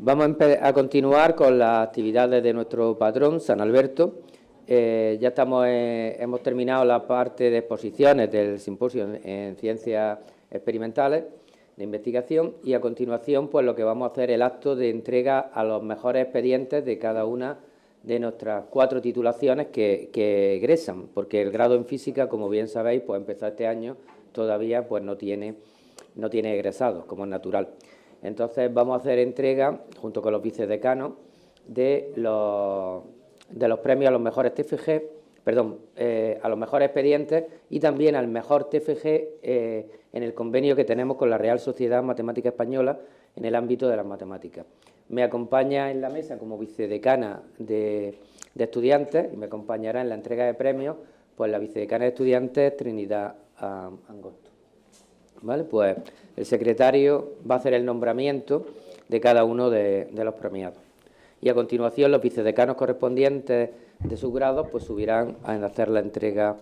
Vamos a continuar con las actividades de nuestro patrón, San Alberto. Ya hemos terminado la parte de exposiciones del simposio en ciencias experimentales de investigación y a continuación pues lo que vamos a hacer es el acto de entrega a los mejores expedientes de cada una de nuestras 4 titulaciones que egresan, porque el grado en física, como bien sabéis, pues empezó este año, todavía pues no tiene egresados, como es natural. Entonces vamos a hacer entrega, junto con los vicedecanos, de los premios a los mejores TFG, a los mejores expedientes y también al mejor TFG en el convenio que tenemos con la Real Sociedad Matemática Española en el ámbito de las matemáticas. Me acompaña en la mesa como vicedecana de estudiantes y me acompañará en la entrega de premios pues la vicedecana de estudiantes Trinidad Angosto. ¿Vale? Pues el secretario va a hacer el nombramiento de cada uno de los premiados. Y a continuación los vicedecanos correspondientes de sus grados pues subirán a hacer la entrega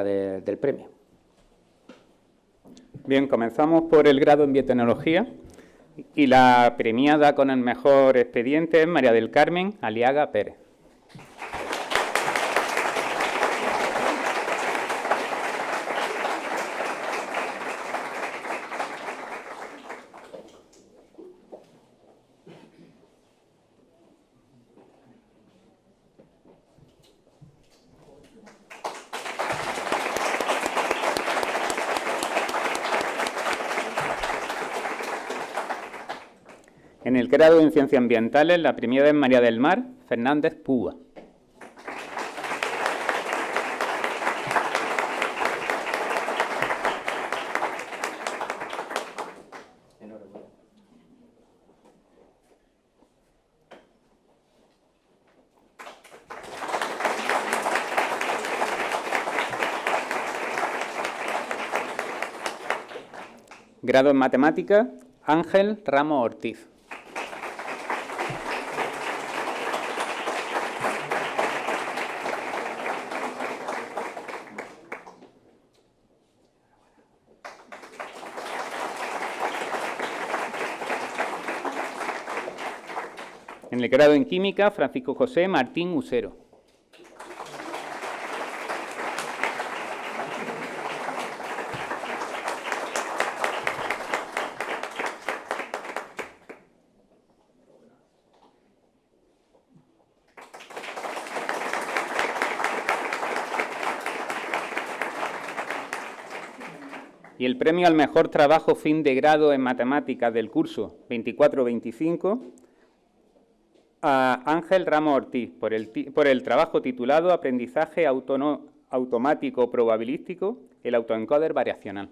del premio. Bien, comenzamos por el grado en biotecnología y la premiada con el mejor expediente es María del Carmen Aliaga Pérez. En el grado en Ciencias Ambientales, la premiada es María del Mar Fernández Púa. Grado en Matemáticas, Ángel Ramos Ortiz. En el grado en Química, Francisco José Martín Usero. Y el premio al mejor trabajo fin de grado en matemáticas del curso 24-25 a Ángel Ramos Ortiz por el trabajo titulado Aprendizaje automático probabilístico, el autoencoder variacional.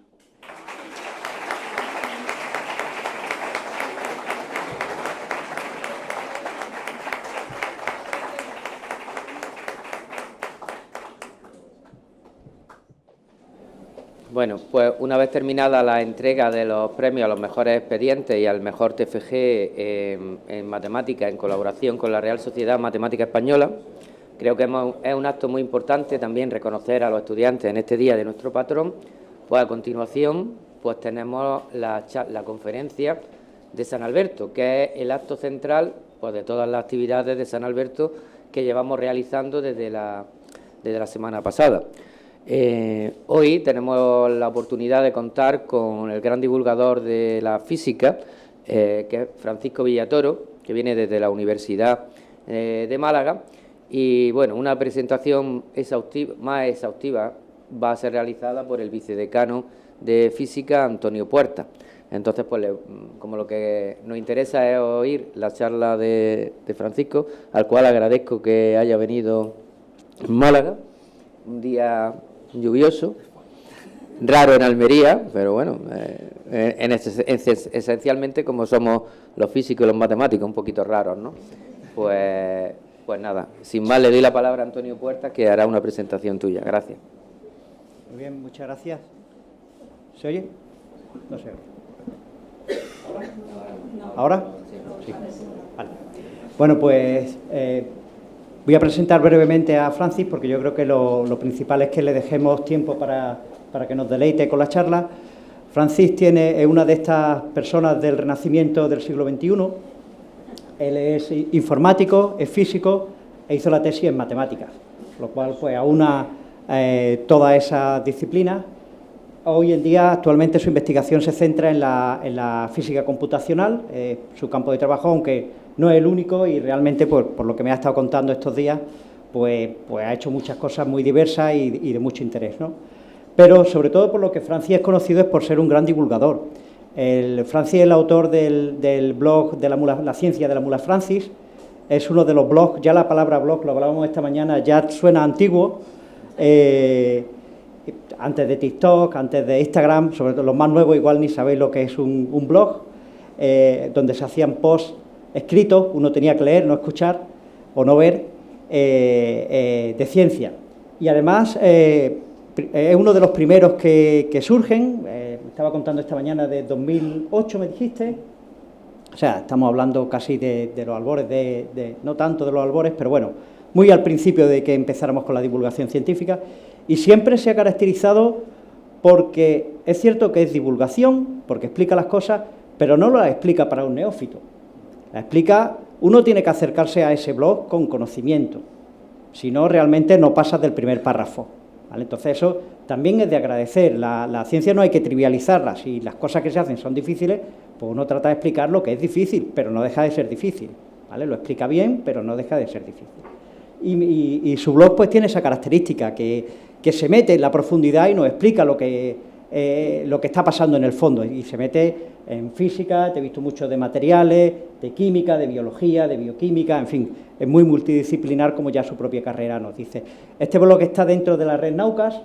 Bueno, pues una vez terminada la entrega de los premios a los mejores expedientes y al mejor TFG en matemáticas en colaboración con la Real Sociedad Matemática Española, creo que es un acto muy importante también reconocer a los estudiantes en este día de nuestro patrón. Pues a continuación pues tenemos la conferencia de San Alberto, que es el acto central pues de todas las actividades de San Alberto que llevamos realizando desde la semana pasada. Hoy tenemos la oportunidad de contar con el gran divulgador de la física, que es Francisco Villatoro, que viene desde la Universidad de Málaga, y bueno, una presentación más exhaustiva va a ser realizada por el vicedecano de Física, Antonio Puerta. Entonces, pues como lo que nos interesa es oír la charla de Francisco, al cual agradezco que haya venido en Málaga, un día lluvioso, raro en Almería, pero bueno, esencialmente como somos los físicos y los matemáticos, un poquito raros, ¿no? Pues nada, sin más le doy la palabra a Antonio Puertas, que hará una presentación tuya. Gracias. Muy bien, muchas gracias. ¿Se oye? No se oye. ¿Ahora? Sí. Vale. Bueno, pues voy a presentar brevemente a Francis, porque yo creo que lo principal es que le dejemos tiempo para que nos deleite con la charla. Francis es una de estas personas del Renacimiento del siglo XXI, Él es informático, es físico e hizo la tesis en matemáticas, lo cual pues aúna toda esa disciplina. Hoy en día, actualmente, su investigación se centra en la física computacional, su campo de trabajo, aunque no es el único, y realmente, por lo que me ha estado contando estos días, pues ha hecho muchas cosas muy diversas y de mucho interés, ¿no? Pero, sobre todo, por lo que Francis es conocido es por ser un gran divulgador. Francis es el autor del blog de la ciencia de la mula Francis. Es uno de los blogs, ya la palabra blog, lo hablábamos esta mañana, ya suena antiguo, antes de TikTok, antes de Instagram, sobre todo los más nuevos igual ni sabéis lo que es un blog, donde se hacían posts escritos, uno tenía que leer, no escuchar o no ver, de ciencia. Y además es uno de los primeros que surgen, me estaba contando esta mañana de 2008, me dijiste. O sea, estamos hablando casi de los albores, no tanto de los albores, pero bueno, muy al principio de que empezáramos con la divulgación científica, y siempre se ha caracterizado porque es cierto que es divulgación, porque explica las cosas, pero no las explica para un neófito. La explica, uno tiene que acercarse a ese blog con conocimiento, si no, realmente no pasas del primer párrafo, ¿vale? Entonces eso también es de agradecer. La ciencia no hay que trivializarla. Si las cosas que se hacen son difíciles, pues uno trata de explicar lo que es difícil, pero no deja de ser difícil, ¿vale? Lo explica bien, pero no deja de ser difícil. Y su blog pues tiene esa característica, que se mete en la profundidad y nos explica lo que está pasando en el fondo, y se mete en física, te he visto mucho de materiales, de química, de biología, de bioquímica, en fin, es muy multidisciplinar, como ya su propia carrera nos dice. Este blog está dentro de la red Naucas,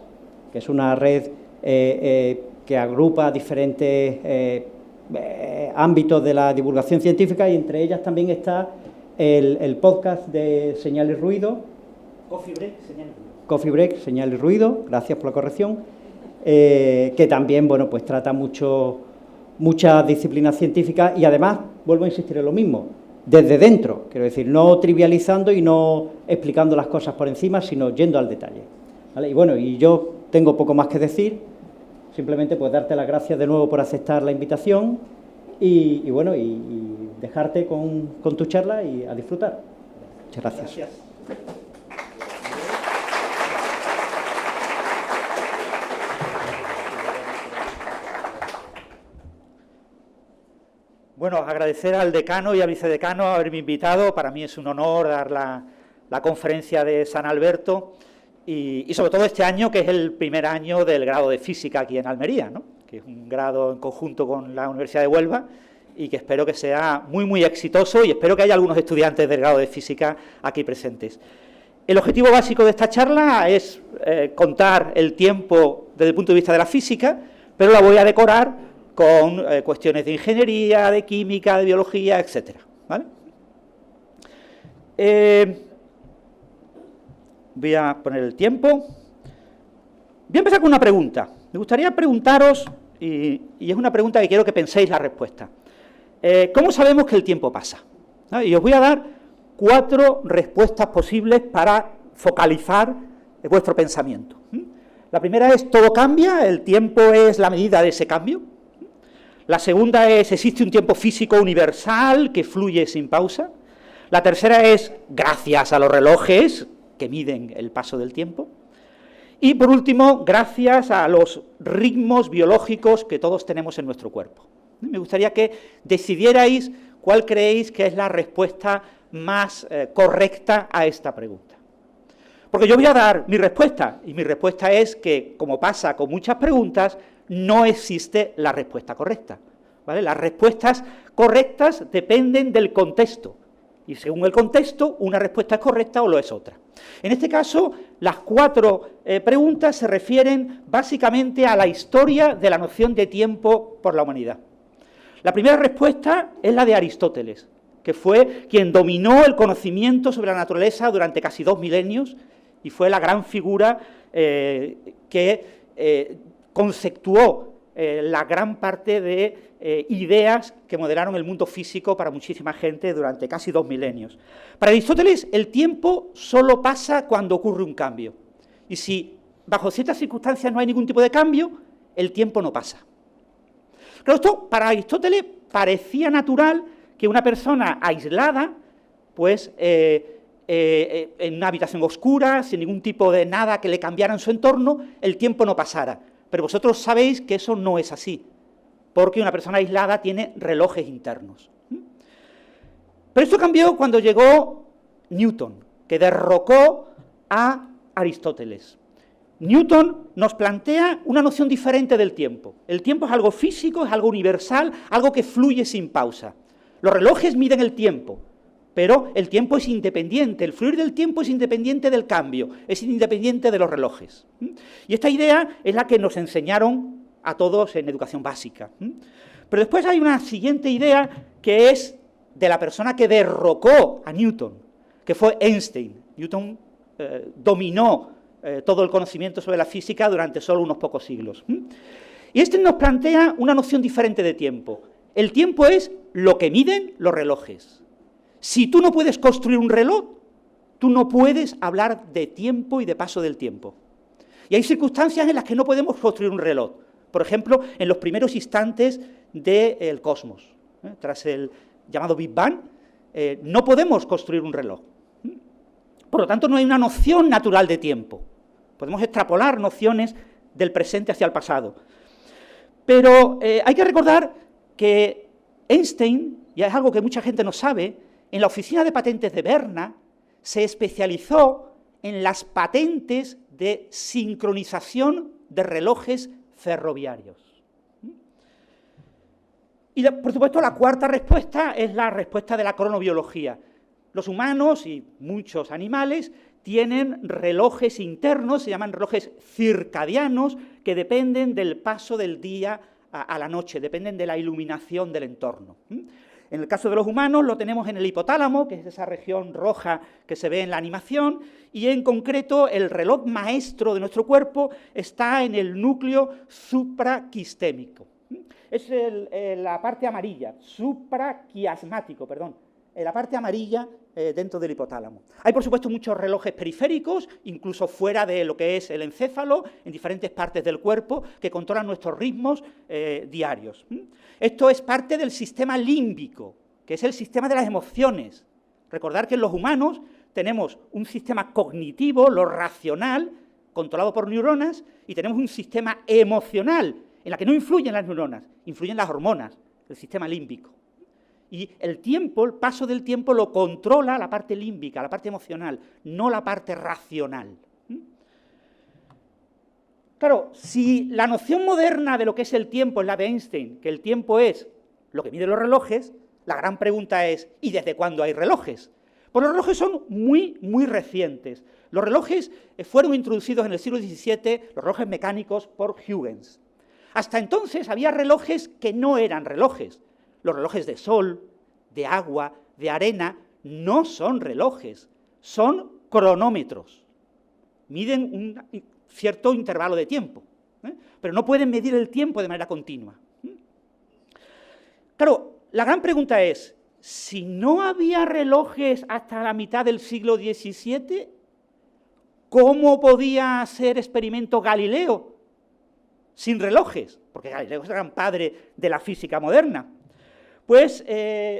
que es una red que agrupa diferentes ámbitos de la divulgación científica, y entre ellas también está el podcast de Señal y Ruido, Coffee Break, Señal y Ruido, gracias por la corrección, que también, bueno, pues trata muchas disciplinas científicas, y además, vuelvo a insistir en lo mismo, desde dentro, quiero decir, no trivializando y no explicando las cosas por encima, sino yendo al detalle, ¿vale? Y bueno, y yo tengo poco más que decir, simplemente pues darte las gracias de nuevo por aceptar la invitación, y bueno, y dejarte con tu charla y a disfrutar. Muchas gracias. Bueno, agradecer al decano y al vicedecano haberme invitado. Para mí es un honor dar la conferencia de San Alberto, y sobre todo este año, que es el primer año del grado de Física aquí en Almería, ¿no? Que es un grado en conjunto con la Universidad de Huelva, y que espero que sea muy, muy exitoso, y espero que haya algunos estudiantes del grado de Física aquí presentes. El objetivo básico de esta charla es contar el tiempo desde el punto de vista de la física, pero la voy a decorar con cuestiones de ingeniería, de química, de biología, etcétera, ¿vale? Voy a poner el tiempo. Voy a empezar con una pregunta. Me gustaría preguntaros, y es una pregunta que quiero que penséis la respuesta. ¿Cómo sabemos que el tiempo pasa? ¿No? Y os voy a dar 4 respuestas posibles para focalizar vuestro pensamiento. La primera es: todo cambia, el tiempo es la medida de ese cambio. La segunda es: existe un tiempo físico universal que fluye sin pausa. La tercera es: gracias a los relojes que miden el paso del tiempo. Y por último, gracias a los ritmos biológicos que todos tenemos en nuestro cuerpo. Me gustaría que decidierais cuál creéis que es la respuesta más correcta a esta pregunta. Porque yo voy a dar mi respuesta, y mi respuesta es que, como pasa con muchas preguntas, no existe la respuesta correcta, ¿vale? Las respuestas correctas dependen del contexto, y según el contexto, una respuesta es correcta o lo es otra. En este caso, las 4 preguntas se refieren básicamente a la historia de la noción de tiempo por la humanidad. La primera respuesta es la de Aristóteles, que fue quien dominó el conocimiento sobre la naturaleza durante casi 2 milenios, y fue la gran figura que conceptuó la gran parte de ideas que modelaron el mundo físico para muchísima gente durante casi 2 milenios. Para Aristóteles, el tiempo solo pasa cuando ocurre un cambio, y si bajo ciertas circunstancias no hay ningún tipo de cambio, el tiempo no pasa. Claro, esto para Aristóteles parecía natural que una persona aislada, pues en una habitación oscura, sin ningún tipo de nada que le cambiara en su entorno, el tiempo no pasara. Pero vosotros sabéis que eso no es así, porque una persona aislada tiene relojes internos. Pero esto cambió cuando llegó Newton, que derrocó a Aristóteles. Newton nos plantea una noción diferente del tiempo. El tiempo es algo físico, es algo universal, algo que fluye sin pausa. Los relojes miden el tiempo, pero el tiempo es independiente, el fluir del tiempo es independiente del cambio, es independiente de los relojes. Y esta idea es la que nos enseñaron a todos en educación básica. Pero después hay una siguiente idea que es de la persona que derrocó a Newton, que fue Einstein. Newton dominó todo el conocimiento sobre la física durante solo unos pocos siglos. Y este nos plantea una noción diferente de tiempo. El tiempo es lo que miden los relojes. Si tú no puedes construir un reloj, tú no puedes hablar de tiempo y de paso del tiempo. Y hay circunstancias en las que no podemos construir un reloj. Por ejemplo, en los primeros instantes del cosmos. Tras el llamado Big Bang, no podemos construir un reloj. Por lo tanto, no hay una noción natural de tiempo. Podemos extrapolar nociones del presente hacia el pasado. Pero hay que recordar que Einstein, y es algo que mucha gente no sabe, en la oficina de patentes de Berna se especializó en las patentes de sincronización de relojes ferroviarios. Y, por supuesto, la cuarta respuesta es la respuesta de la cronobiología. Los humanos y muchos animales tienen relojes internos, se llaman relojes circadianos, que dependen del paso del día a la noche, dependen de la iluminación del entorno. En el caso de los humanos lo tenemos en el hipotálamo, que es esa región roja que se ve en la animación, y en concreto el reloj maestro de nuestro cuerpo está en el núcleo supraquistémico. Es la parte amarilla, supraquiasmático, perdón, la parte amarilla dentro del hipotálamo. Hay, por supuesto, muchos relojes periféricos, incluso fuera de lo que es el encéfalo, en diferentes partes del cuerpo, que controlan nuestros ritmos diarios. Esto es parte del sistema límbico, que es el sistema de las emociones. Recordar que en los humanos tenemos un sistema cognitivo, lo racional, controlado por neuronas, y tenemos un sistema emocional, en la que no influyen las neuronas, influyen las hormonas, el sistema límbico. Y el tiempo, el paso del tiempo lo controla la parte límbica, la parte emocional, no la parte racional. Claro, si la noción moderna de lo que es el tiempo es la de Einstein, que el tiempo es lo que miden los relojes, la gran pregunta es, ¿y desde cuándo hay relojes? Pues los relojes son muy, muy recientes. Los relojes fueron introducidos en el siglo XVII, los relojes mecánicos, por Huygens. Hasta entonces había relojes que no eran relojes. Los relojes de sol, de agua, de arena, no son relojes, son cronómetros. Miden un cierto intervalo de tiempo, pero no pueden medir el tiempo de manera continua. Claro, la gran pregunta es, si no había relojes hasta la mitad del siglo XVII, ¿cómo podía hacer experimento Galileo sin relojes? Porque Galileo es el gran padre de la física moderna. Pues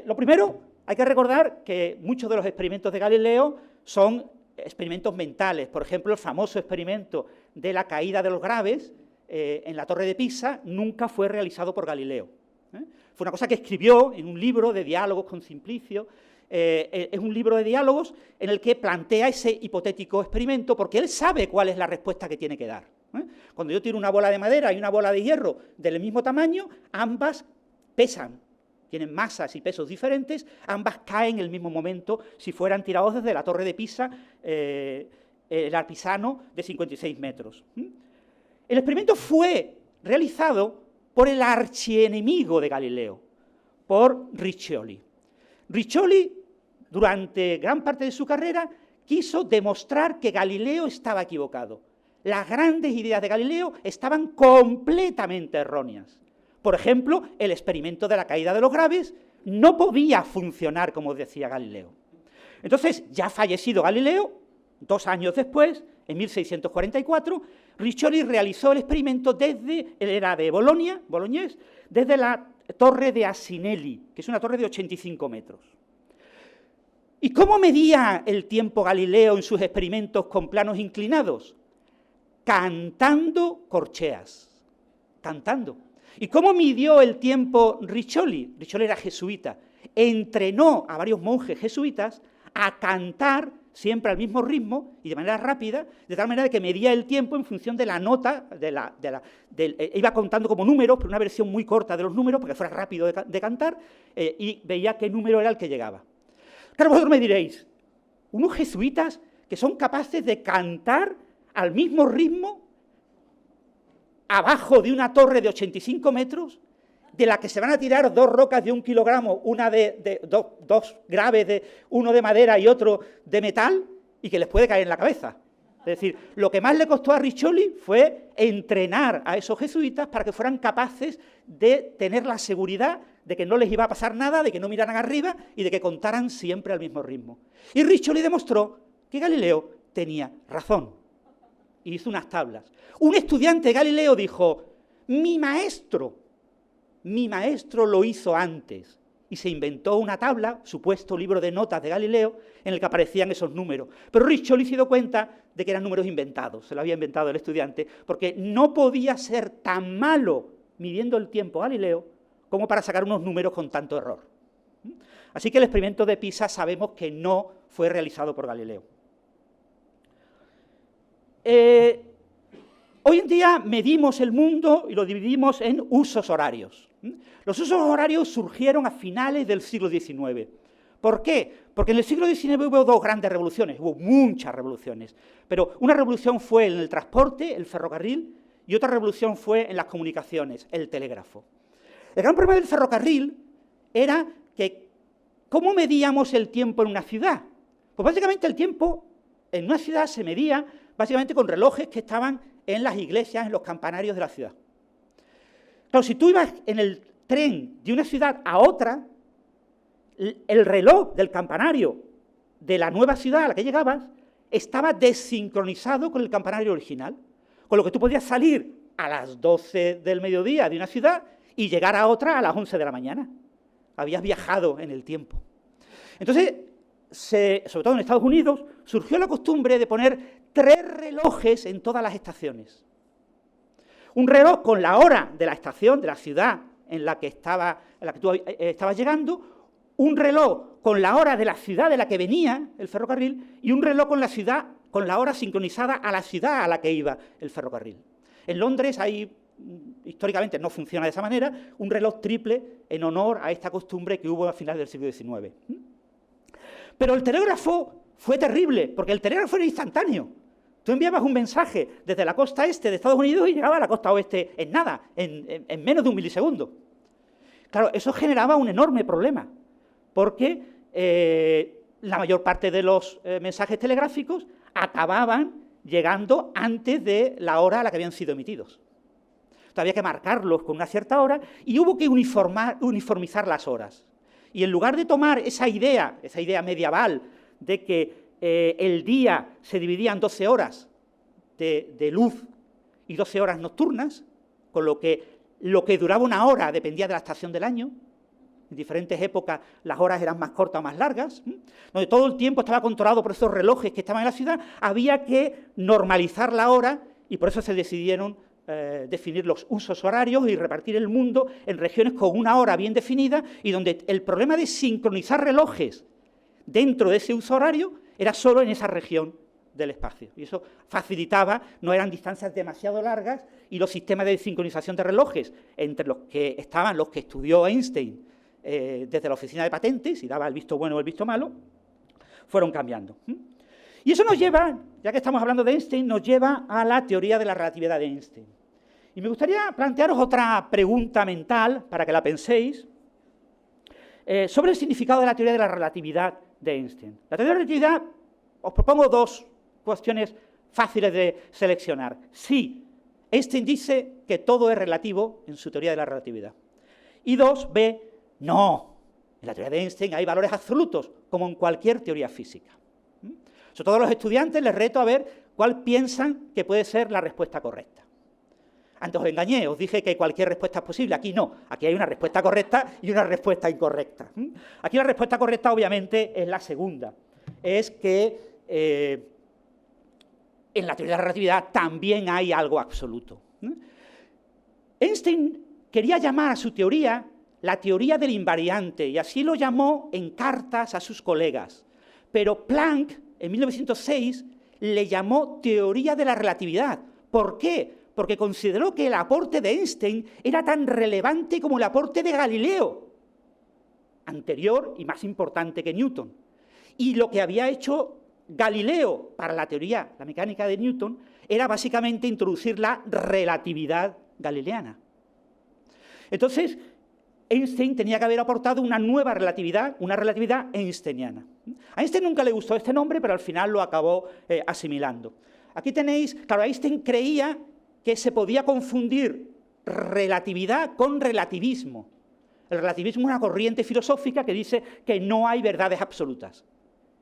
lo primero, hay que recordar que muchos de los experimentos de Galileo son experimentos mentales. Por ejemplo, el famoso experimento de la caída de los graves en la Torre de Pisa nunca fue realizado por Galileo. Fue una cosa que escribió en un libro de diálogos con Simplicio. Es un libro de diálogos en el que plantea ese hipotético experimento porque él sabe cuál es la respuesta que tiene que dar. Cuando yo tiro una bola de madera y una bola de hierro del mismo tamaño, ambas pesan. Tienen masas y pesos diferentes, ambas caen en el mismo momento si fueran tirados desde la Torre de Pisa, el Arpisano, de 56 metros. El experimento fue realizado por el archienemigo de Galileo, por Riccioli. Riccioli, durante gran parte de su carrera, quiso demostrar que Galileo estaba equivocado. Las grandes ideas de Galileo estaban completamente erróneas. Por ejemplo, el experimento de la caída de los graves no podía funcionar como decía Galileo. Entonces, ya fallecido Galileo, 2 años después, en 1644, Riccioli realizó el experimento desde, él era de Bolonia, boloñés, desde la torre de Asinelli, que es una torre de 85 metros. ¿Y cómo medía el tiempo Galileo en sus experimentos con planos inclinados? Cantando corcheas, cantando. ¿Y cómo midió el tiempo Riccioli? Riccioli era jesuita. Entrenó a varios monjes jesuitas a cantar siempre al mismo ritmo y de manera rápida, de tal manera que medía el tiempo en función de la nota, iba contando como números, pero una versión muy corta de los números, para que fuera rápido de cantar, y veía qué número era el que llegaba. Claro, vosotros me diréis, unos jesuitas que son capaces de cantar al mismo ritmo abajo de una torre de 85 metros, de la que se van a tirar 2 rocas de 1 kilogramo, una dos graves, uno de madera y otro de metal, y que les puede caer en la cabeza. Es decir, lo que más le costó a Riccioli fue entrenar a esos jesuitas para que fueran capaces de tener la seguridad de que no les iba a pasar nada, de que no miraran arriba y de que contaran siempre al mismo ritmo. Y Riccioli demostró que Galileo tenía razón. Y hizo unas tablas. Un estudiante de Galileo dijo, mi maestro lo hizo antes. Y se inventó una tabla, supuesto libro de notas de Galileo, en el que aparecían esos números. Pero Riccioli se dio cuenta de que eran números inventados, se lo había inventado el estudiante, porque no podía ser tan malo midiendo el tiempo Galileo como para sacar unos números con tanto error. Así que el experimento de Pisa sabemos que no fue realizado por Galileo. Hoy en día medimos el mundo y lo dividimos en usos horarios. Los usos horarios surgieron a finales del siglo XIX. ¿Por qué? Porque en el siglo XIX hubo 2 grandes revoluciones, hubo muchas revoluciones, pero una revolución fue en el transporte, el ferrocarril, y otra revolución fue en las comunicaciones, el telégrafo. El gran problema del ferrocarril era que, ¿cómo medíamos el tiempo en una ciudad? Pues básicamente el tiempo en una ciudad se medía básicamente con relojes que estaban en las iglesias, en los campanarios de la ciudad. Claro, si tú ibas en el tren de una ciudad a otra, el reloj del campanario de la nueva ciudad a la que llegabas estaba desincronizado con el campanario original, con lo que tú podías salir a las 12 del mediodía de una ciudad y llegar a otra a las 11 de la mañana. Habías viajado en el tiempo. Entonces, sobre todo en Estados Unidos, surgió la costumbre de poner 3 relojes en todas las estaciones. Un reloj con la hora de la estación, de la ciudad en la que tú estabas llegando, un reloj con la hora de la ciudad de la que venía el ferrocarril y un reloj con la hora sincronizada a la ciudad a la que iba el ferrocarril. En Londres históricamente no funciona de esa manera, un reloj triple en honor a esta costumbre que hubo a finales del siglo XIX. Pero el telégrafo fue terrible, porque el telégrafo era instantáneo. Tú enviabas un mensaje desde la costa este de Estados Unidos y llegaba a la costa oeste en nada, en menos de 1 milisegundo. Claro, eso generaba un enorme problema, porque la mayor parte de los mensajes telegráficos acababan llegando antes de la hora a la que habían sido emitidos. Entonces, había que marcarlos con una cierta hora y hubo que uniformizar las horas. Y en lugar de tomar esa idea medieval de que el día se dividía en 12 horas de luz y 12 horas nocturnas, con lo que duraba una hora dependía de la estación del año. En diferentes épocas las horas eran más cortas o más largas, donde todo el tiempo estaba controlado por esos relojes que estaban en la ciudad, había que normalizar la hora y por eso se decidieron definir los usos horarios y repartir el mundo en regiones con una hora bien definida y donde el problema de sincronizar relojes dentro de ese uso horario era solo en esa región del espacio. Y eso facilitaba, no eran distancias demasiado largas y los sistemas de sincronización de relojes, entre los que estaban los que estudió Einstein desde la oficina de patentes y daba el visto bueno o el visto malo, fueron cambiando. Y eso nos lleva, ya que estamos hablando de Einstein, nos lleva a la teoría de la relatividad de Einstein. Y me gustaría plantearos otra pregunta mental, para que la penséis, sobre el significado de la teoría de la relatividad de Einstein. La teoría de la relatividad, os propongo 2 cuestiones fáciles de seleccionar. Sí, Einstein dice que todo es relativo en su teoría de la relatividad. Y 2, B, no. En la teoría de Einstein hay valores absolutos, como en cualquier teoría física. Sobre todo a los estudiantes les reto a ver cuál piensan que puede ser la respuesta correcta. Antes os engañé, os dije que cualquier respuesta es posible. Aquí no, aquí hay una respuesta correcta y una respuesta incorrecta. Aquí la respuesta correcta, obviamente, es la segunda. Es que en la teoría de la relatividad también hay algo absoluto. Einstein quería llamar a su teoría la teoría del invariante, y así lo llamó en cartas a sus colegas. Pero Planck, en 1906, le llamó teoría de la relatividad. ¿Por qué? Porque consideró que el aporte de Einstein era tan relevante como el aporte de Galileo, anterior y más importante que Newton. Y lo que había hecho Galileo para la teoría, la mecánica de Newton, era básicamente introducir la relatividad galileana. Entonces, Einstein tenía que haber aportado una nueva relatividad, una relatividad einsteiniana. A Einstein nunca le gustó este nombre, pero al final lo acabó asimilando. Aquí tenéis, claro, Einstein creía que se podía confundir relatividad con relativismo. El relativismo es una corriente filosófica que dice que no hay verdades absolutas.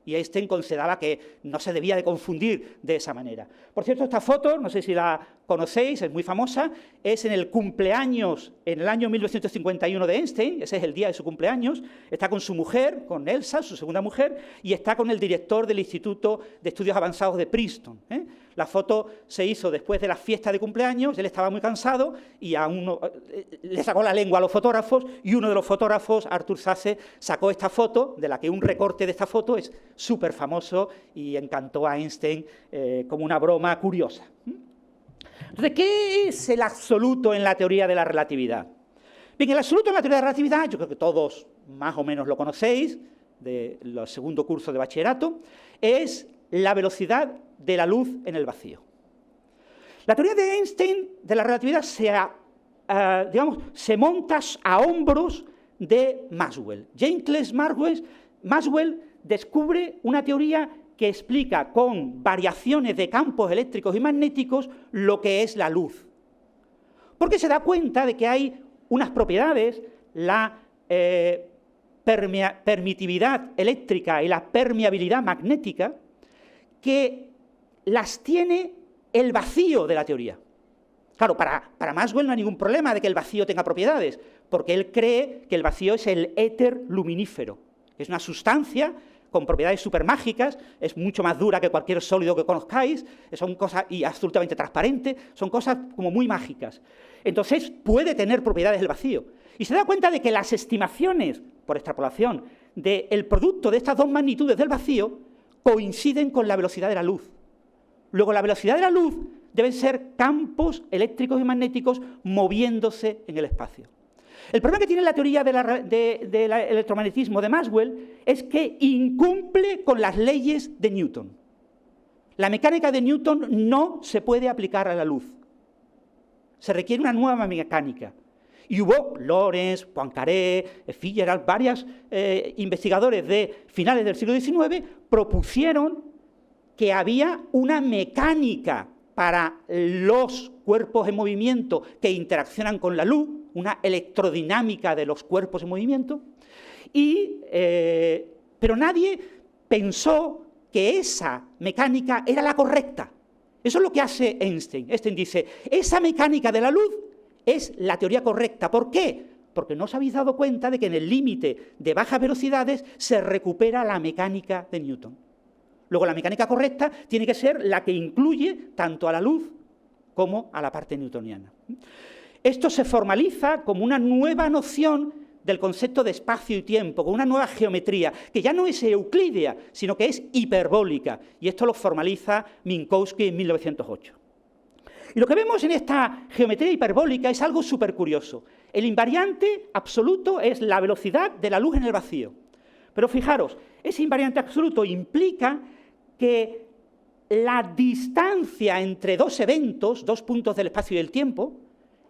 Y Einstein consideraba que no se debía de confundir de esa manera. Por cierto, esta foto, no sé si la conocéis, es muy famosa, es en el cumpleaños, en el año 1951 de Einstein, ese es el día de su cumpleaños, está con su mujer, con Elsa, su segunda mujer, y está con el director del Instituto de Estudios Avanzados de Princeton. La foto se hizo después de la fiesta de cumpleaños, él estaba muy cansado y a uno le sacó la lengua a los fotógrafos, y uno de los fotógrafos, Arthur Sasse, sacó esta foto, de la que un recorte de esta foto es súper famoso y encantó a Einstein como una broma curiosa. Entonces, ¿qué es el absoluto en la teoría de la relatividad? Bien, el absoluto en la teoría de la relatividad, yo creo que todos más o menos lo conocéis, del segundo curso de bachillerato, es la velocidad de la luz en el vacío. La teoría de Einstein de la relatividad se monta a hombros de Maxwell. James Maxwell descubre una teoría que explica con variaciones de campos eléctricos y magnéticos lo que es la luz. Porque se da cuenta de que hay unas propiedades, la permitividad eléctrica y la permeabilidad magnética, que las tiene el vacío de la teoría. Claro, para Maxwell no hay ningún problema de que el vacío tenga propiedades, porque él cree que el vacío es el éter luminífero. Es una sustancia con propiedades supermágicas, es mucho más dura que cualquier sólido que conozcáis, son cosas y absolutamente transparente, son cosas como muy mágicas. Entonces puede tener propiedades el vacío. Y se da cuenta de que las estimaciones, por extrapolación, del producto de estas dos magnitudes del vacío coinciden con la velocidad de la luz. Luego, la velocidad de la luz deben ser campos eléctricos y magnéticos moviéndose en el espacio. El problema que tiene la teoría del electromagnetismo de Maxwell es que incumple con las leyes de Newton. La mecánica de Newton no se puede aplicar a la luz. Se requiere una nueva mecánica. Y hubo Lorentz, Poincaré, Fitzgerald, varios investigadores de finales del siglo XIX propusieron que había una mecánica para los cuerpos en movimiento que interaccionan con la luz, una electrodinámica de los cuerpos en movimiento, pero nadie pensó que esa mecánica era la correcta. Eso es lo que hace Einstein. Einstein dice, esa mecánica de la luz es la teoría correcta. ¿Por qué? Porque no os habéis dado cuenta de que en el límite de bajas velocidades se recupera la mecánica de Newton. Luego, la mecánica correcta tiene que ser la que incluye tanto a la luz como a la parte newtoniana. Esto se formaliza como una nueva noción del concepto de espacio y tiempo, con una nueva geometría, que ya no es euclídea, sino que es hiperbólica, y esto lo formaliza Minkowski en 1908. Y lo que vemos en esta geometría hiperbólica es algo súper curioso. El invariante absoluto es la velocidad de la luz en el vacío. Pero fijaros, ese invariante absoluto implica que la distancia entre dos eventos, dos puntos del espacio y del tiempo,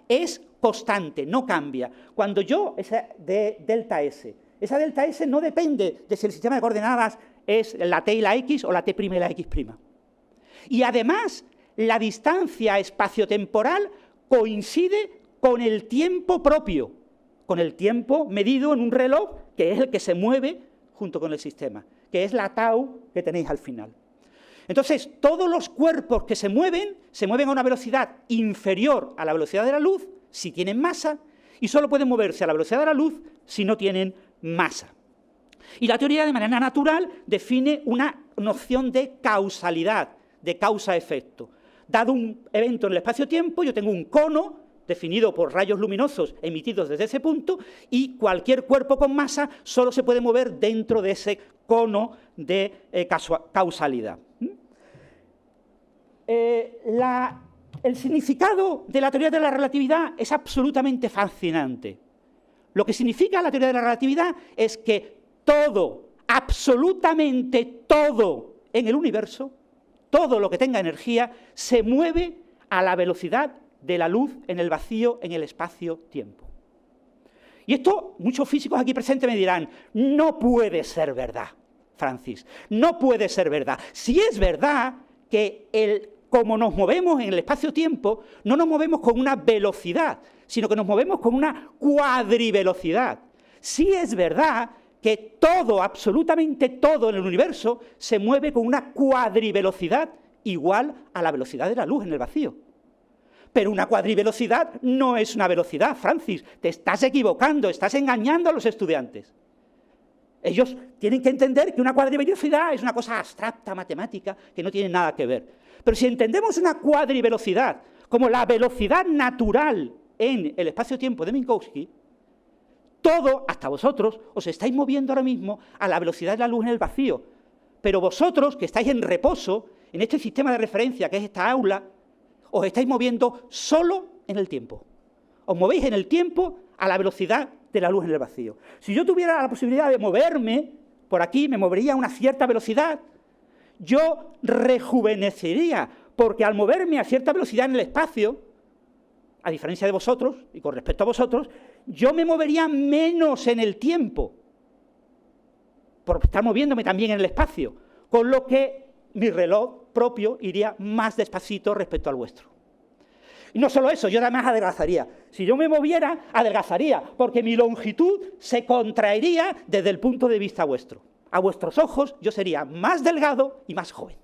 es constante, no cambia. Cuando esa de delta S, esa delta S no depende de si el sistema de coordenadas es la t y la x o la t' y la x'. Y además, la distancia espaciotemporal coincide con el tiempo propio, con el tiempo medido en un reloj, que es el que se mueve junto con el sistema, que es la tau que tenéis al final. Entonces, todos los cuerpos que se mueven a una velocidad inferior a la velocidad de la luz si tienen masa, y solo pueden moverse a la velocidad de la luz si no tienen masa. Y la teoría, de manera natural, define una noción de causalidad, de causa-efecto. Dado un evento en el espacio-tiempo, yo tengo un cono definido por rayos luminosos emitidos desde ese punto, y cualquier cuerpo con masa solo se puede mover dentro de ese cono de causalidad. El significado de la teoría de la relatividad es absolutamente fascinante. Lo que significa la teoría de la relatividad es que todo, absolutamente todo en el universo, todo lo que tenga energía, se mueve a la velocidad de la luz en el vacío, en el espacio-tiempo. Y esto, muchos físicos aquí presentes me dirán, no puede ser verdad, Francis, no puede ser verdad. Si es verdad que como nos movemos en el espacio-tiempo, no nos movemos con una velocidad, sino que nos movemos con una cuadrivelocidad. Si es verdad que todo, absolutamente todo en el universo, se mueve con una cuadrivelocidad igual a la velocidad de la luz en el vacío. Pero una cuadrivelocidad no es una velocidad, Francis. Te estás equivocando, estás engañando a los estudiantes. Ellos tienen que entender que una cuadrivelocidad es una cosa abstracta, matemática, que no tiene nada que ver. Pero si entendemos una cuadrivelocidad como la velocidad natural en el espacio-tiempo de Minkowski, todo, hasta vosotros, os estáis moviendo ahora mismo a la velocidad de la luz en el vacío. Pero vosotros, que estáis en reposo, en este sistema de referencia que es esta aula, os estáis moviendo solo en el tiempo. Os movéis en el tiempo a la velocidad de la luz en el vacío. Si yo tuviera la posibilidad de moverme por aquí, me movería a una cierta velocidad, yo rejuvenecería, porque al moverme a cierta velocidad en el espacio, a diferencia de vosotros, y con respecto a vosotros, yo me movería menos en el tiempo, por estar moviéndome también en el espacio, con lo que mi reloj propio iría más despacito respecto al vuestro. Y no solo eso, yo además adelgazaría. Si yo me moviera, adelgazaría, porque mi longitud se contraería desde el punto de vista vuestro. A vuestros ojos yo sería más delgado y más joven.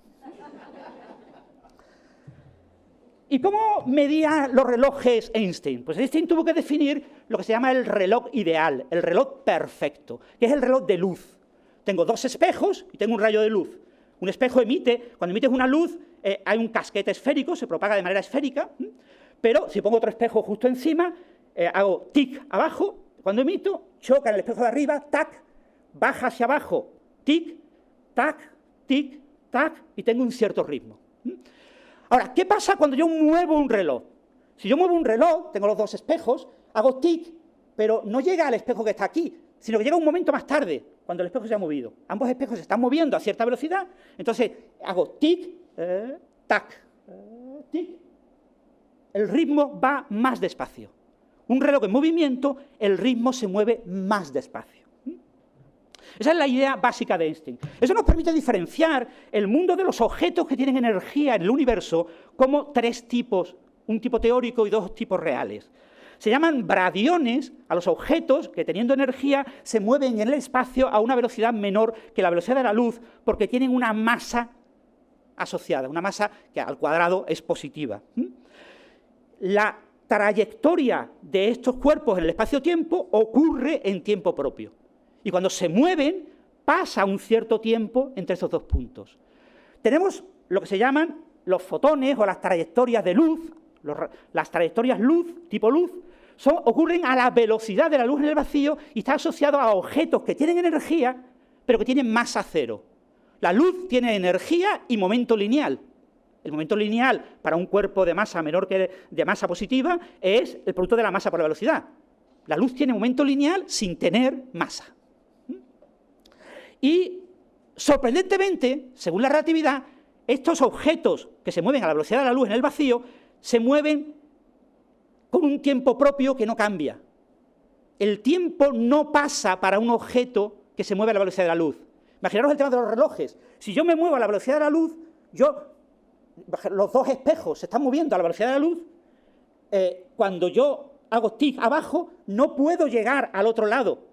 ¿Y cómo medía los relojes Einstein? Pues Einstein tuvo que definir lo que se llama el reloj ideal, el reloj perfecto, que es el reloj de luz. Tengo dos espejos y tengo un rayo de luz. Un espejo emite, cuando emites una luz, hay un casquete esférico, se propaga de manera esférica, pero si pongo otro espejo justo encima, hago tic abajo, cuando emito, choca en el espejo de arriba, tac, baja hacia abajo, tic, tac, y tengo un cierto ritmo. Ahora, ¿qué pasa cuando yo muevo un reloj? Si yo muevo un reloj, tengo los dos espejos, hago tic, pero no llega al espejo que está aquí, sino que llega un momento más tarde, cuando el espejo se ha movido. Ambos espejos se están moviendo a cierta velocidad, entonces hago tic, tac, tic. El ritmo va más despacio. Un reloj en movimiento, el ritmo se mueve más despacio. Esa es la idea básica de Einstein. Eso nos permite diferenciar el mundo de los objetos que tienen energía en el universo como tres tipos, un tipo teórico y dos tipos reales. Se llaman bradiones a los objetos que, teniendo energía, se mueven en el espacio a una velocidad menor que la velocidad de la luz porque tienen una masa asociada, una masa que al cuadrado es positiva. La trayectoria de estos cuerpos en el espacio-tiempo ocurre en tiempo propio. Y cuando se mueven, pasa un cierto tiempo entre esos dos puntos. Tenemos lo que se llaman los fotones o las trayectorias de luz. Las trayectorias luz, tipo luz, ocurren a la velocidad de la luz en el vacío y está asociado a objetos que tienen energía, pero que tienen masa cero. La luz tiene energía y momento lineal. El momento lineal para un cuerpo de masa menor que de masa positiva es el producto de la masa por la velocidad. La luz tiene momento lineal sin tener masa. Y, sorprendentemente, según la relatividad, estos objetos que se mueven a la velocidad de la luz en el vacío se mueven con un tiempo propio que no cambia. El tiempo no pasa para un objeto que se mueve a la velocidad de la luz. Imaginaros el tema de los relojes. Si yo me muevo a la velocidad de la luz, los dos espejos se están moviendo a la velocidad de la luz. Cuando yo hago tic abajo, no puedo llegar al otro lado,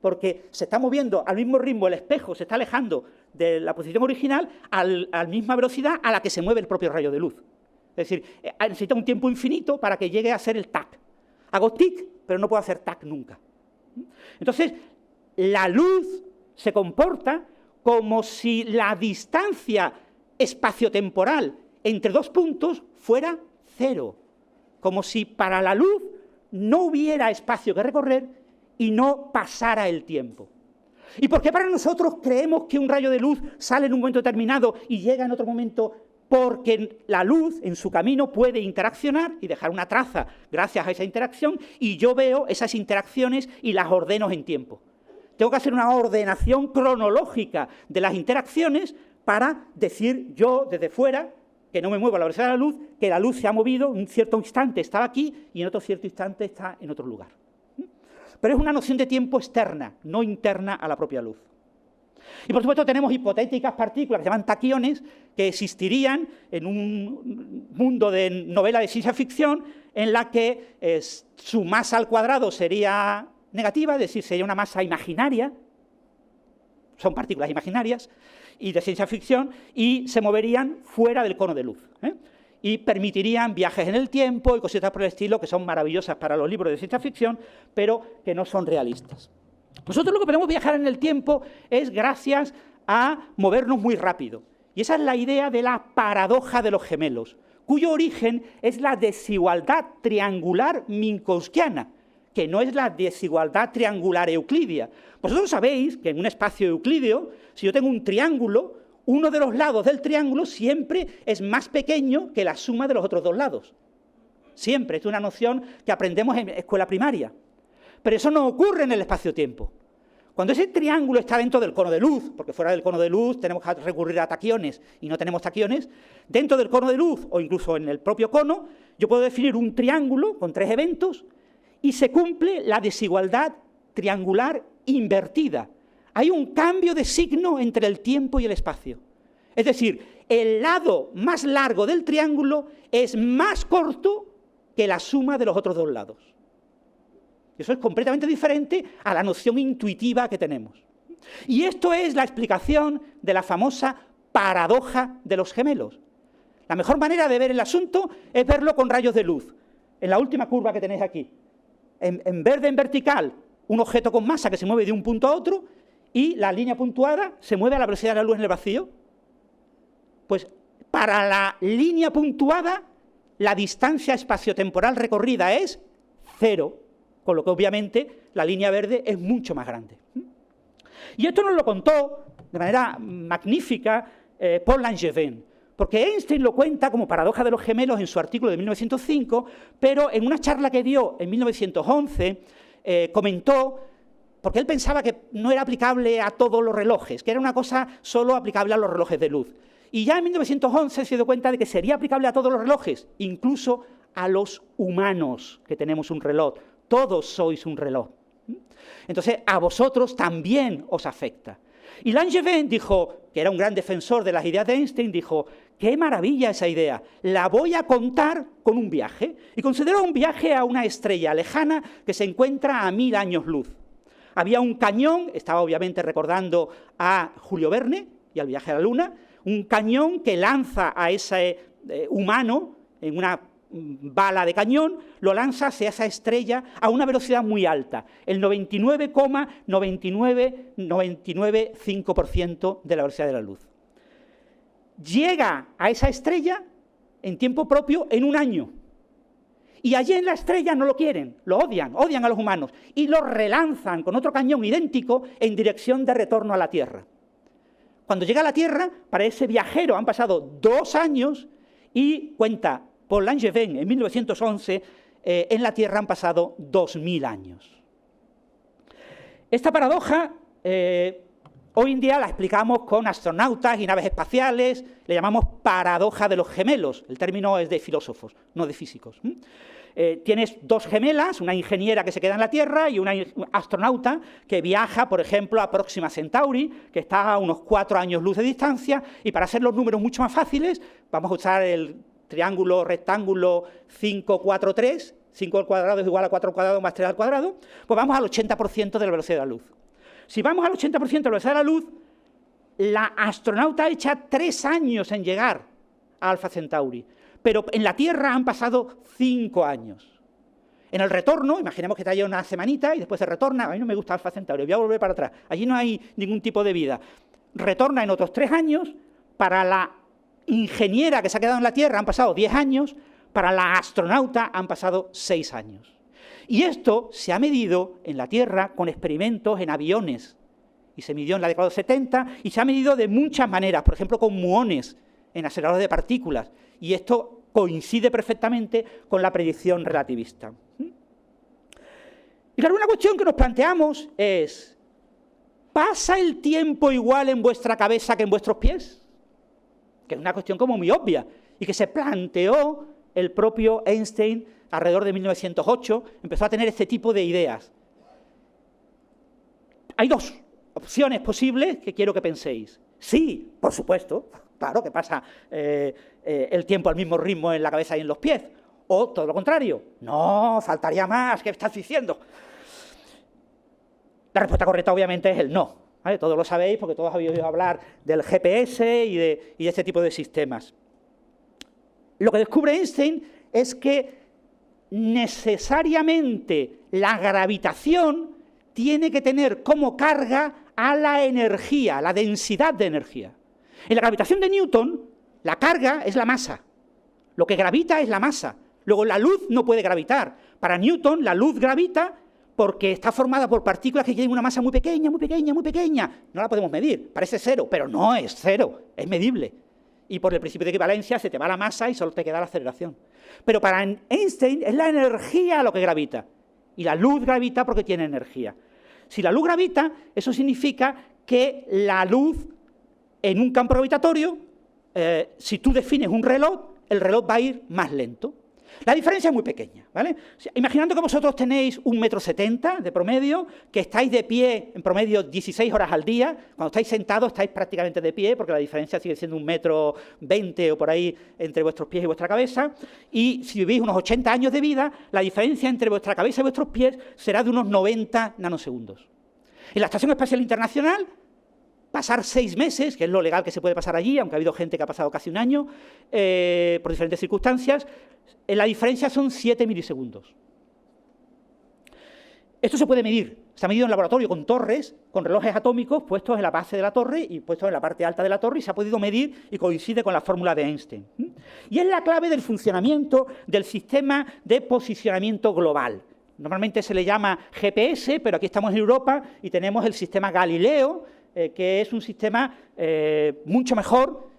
porque se está moviendo al mismo ritmo, el espejo se está alejando de la posición original a la misma velocidad a la que se mueve el propio rayo de luz. Es decir, necesita un tiempo infinito para que llegue a ser el tac. Hago tic, pero no puedo hacer tac nunca. Entonces, la luz se comporta como si la distancia espaciotemporal entre dos puntos fuera cero, como si para la luz no hubiera espacio que recorrer y no pasara el tiempo. ¿Y por qué para nosotros creemos que un rayo de luz sale en un momento determinado y llega en otro momento? Porque la luz en su camino puede interaccionar y dejar una traza gracias a esa interacción, y yo veo esas interacciones y las ordeno en tiempo. Tengo que hacer una ordenación cronológica de las interacciones para decir yo desde fuera, que no me muevo a la velocidad de la luz, que la luz se ha movido, en un cierto instante estaba aquí y en otro cierto instante está en otro lugar. Pero es una noción de tiempo externa, no interna a la propia luz. Y por supuesto tenemos hipotéticas partículas que se llaman taquiones, que existirían en un mundo de novela de ciencia ficción en la que su masa al cuadrado sería negativa, es decir, sería una masa imaginaria, son partículas imaginarias y de ciencia ficción, y se moverían fuera del cono de luz, y permitirían viajes en el tiempo y cositas por el estilo que son maravillosas para los libros de ciencia ficción, pero que no son realistas. Nosotros lo que podemos viajar en el tiempo es gracias a movernos muy rápido, y esa es la idea de la paradoja de los gemelos, cuyo origen es la desigualdad triangular minkowskiana, que no es la desigualdad triangular euclídea. Vosotros sabéis que en un espacio euclídeo, si yo tengo un triángulo, uno de los lados del triángulo siempre es más pequeño que la suma de los otros dos lados. Siempre, es una noción que aprendemos en escuela primaria. Pero eso no ocurre en el espacio-tiempo. Cuando ese triángulo está dentro del cono de luz, porque fuera del cono de luz tenemos que recurrir a taquiones y no tenemos taquiones, dentro del cono de luz o incluso en el propio cono, yo puedo definir un triángulo con tres eventos y se cumple la desigualdad triangular invertida. Hay un cambio de signo entre el tiempo y el espacio. Es decir, el lado más largo del triángulo es más corto que la suma de los otros dos lados. Eso es completamente diferente a la noción intuitiva que tenemos. Y esto es la explicación de la famosa paradoja de los gemelos. La mejor manera de ver el asunto es verlo con rayos de luz. En la última curva que tenéis aquí, en verde en vertical, un objeto con masa que se mueve de un punto a otro, y la línea puntuada se mueve a la velocidad de la luz en el vacío. Pues para la línea puntuada, la distancia espaciotemporal recorrida es 0, con lo que obviamente la línea verde es mucho más grande. Y esto nos lo contó de manera magnífica Paul Langevin, porque Einstein lo cuenta como paradoja de los gemelos en su artículo de 1905, pero en una charla que dio en 1911 comentó, porque él pensaba que no era aplicable a todos los relojes, que era una cosa solo aplicable a los relojes de luz. Y ya en 1911 se dio cuenta de que sería aplicable a todos los relojes, incluso a los humanos que tenemos un reloj. Todos sois un reloj. Entonces, a vosotros también os afecta. Y Langevin dijo, que era un gran defensor de las ideas de Einstein, dijo, qué maravilla esa idea, la voy a contar con un viaje. Y consideró un viaje a una estrella lejana que se encuentra a 1000 años luz. Había un cañón, estaba obviamente recordando a Julio Verne y al viaje a la Luna, un cañón que lanza a ese humano en una bala de cañón, lo lanza hacia esa estrella a una velocidad muy alta, el 99,995% de la velocidad de la luz. Llega a esa estrella en tiempo propio en un año. Y allí en la estrella no lo quieren, lo odian a los humanos, y lo relanzan con otro cañón idéntico en dirección de retorno a la Tierra. Cuando llega a la Tierra, para ese viajero han pasado 2 años y cuenta Paul Langevin en 1911, en la Tierra han pasado 2000 años. Esta paradoja hoy en día la explicamos con astronautas y naves espaciales, le llamamos paradoja de los gemelos, el término es de filósofos, no de físicos. Tienes 2 gemelas, una ingeniera que se queda en la Tierra y una astronauta que viaja, por ejemplo, a Próxima Centauri, que está a unos 4 años luz de distancia, y para hacer los números mucho más fáciles, vamos a usar el triángulo, rectángulo 5, 4, 3, 5 al cuadrado es igual a 4 al cuadrado más 3 al cuadrado, pues vamos al 80% de la velocidad de la luz. Si vamos al 80% de la velocidad de la luz, la astronauta echa 3 años en llegar a Alpha Centauri, pero en la Tierra han pasado 5 años. En el retorno, imaginemos que te haya una semanita y después se retorna, a mí no me gusta Alpha Centauri, voy a volver para atrás, allí no hay ningún tipo de vida. Retorna en otros 3 años, para la ingeniera que se ha quedado en la Tierra han pasado 10 años, para la astronauta han pasado 6 años. Y esto se ha medido en la Tierra con experimentos en aviones, y se midió en la década de los 70, y se ha medido de muchas maneras, por ejemplo con muones en aceleradores de partículas, y esto coincide perfectamente con la predicción relativista. Y claro, una cuestión que nos planteamos es, ¿pasa el tiempo igual en vuestra cabeza que en vuestros pies? Que es una cuestión como muy obvia, y que se planteó el propio Einstein alrededor de 1908, empezó a tener este tipo de ideas. Hay 2 opciones posibles que quiero que penséis. Sí, por supuesto, claro que pasa el tiempo al mismo ritmo en la cabeza y en los pies. O todo lo contrario. No, faltaría más, ¿qué estás diciendo? La respuesta correcta obviamente es el no. ¿Vale? Todos lo sabéis porque todos habéis oído hablar del GPS y de este tipo de sistemas. Lo que descubre Einstein es que necesariamente la gravitación tiene que tener como carga a la energía, la densidad de energía. En la gravitación de Newton, la carga es la masa. Lo que gravita es la masa. Luego, la luz no puede gravitar. Para Newton, la luz gravita porque está formada por partículas que tienen una masa muy pequeña, muy pequeña, muy pequeña. No la podemos medir, parece 0, pero no es 0, es medible. Y por el principio de equivalencia se te va la masa y solo te queda la aceleración. Pero para Einstein es la energía lo que gravita. Y la luz gravita porque tiene energía. Si la luz gravita, eso significa que la luz en un campo gravitatorio, si tú defines un reloj, el reloj va a ir más lento. La diferencia es muy pequeña, ¿vale? Imaginando que vosotros tenéis 1,70 m de promedio, que estáis de pie en promedio 16 horas al día, cuando estáis sentados estáis prácticamente de pie, porque la diferencia sigue siendo 1,20 m o por ahí entre vuestros pies y vuestra cabeza, y si vivís unos 80 años de vida, la diferencia entre vuestra cabeza y vuestros pies será de unos 90 nanosegundos. En la Estación Espacial Internacional, pasar 6 meses, que es lo legal que se puede pasar allí, aunque ha habido gente que ha pasado casi un año, por diferentes circunstancias, la diferencia son 7 milisegundos. Esto se puede medir, se ha medido en laboratorio con torres, con relojes atómicos puestos en la base de la torre y puestos en la parte alta de la torre, y se ha podido medir y coincide con la fórmula de Einstein. Y es la clave del funcionamiento del sistema de posicionamiento global. Normalmente se le llama GPS, pero aquí estamos en Europa y tenemos el sistema Galileo, que es un sistema mucho mejor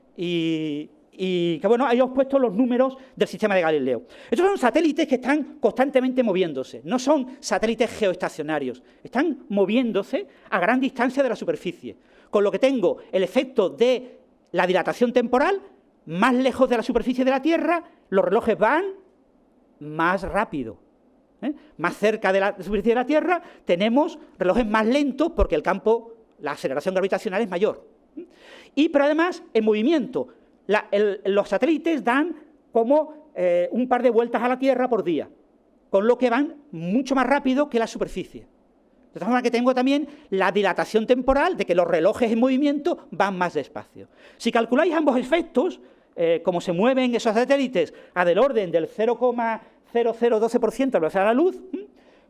y que, bueno, ahí os he puesto los números del sistema de Galileo. Estos son satélites que están constantemente moviéndose, no son satélites geoestacionarios, están moviéndose a gran distancia de la superficie, con lo que tengo el efecto de la dilatación temporal. Más lejos de la superficie de la Tierra, los relojes van más rápido. Más cerca de la superficie de la Tierra tenemos relojes más lentos porque el campo, la aceleración gravitacional es mayor. Pero además, en movimiento, los satélites dan como un par de vueltas a la Tierra por día, con lo que van mucho más rápido que la superficie. De tal forma que tengo también la dilatación temporal de que los relojes en movimiento van más despacio. Si calculáis ambos efectos, como se mueven esos satélites a del orden del 0,0012% de la velocidad de la luz,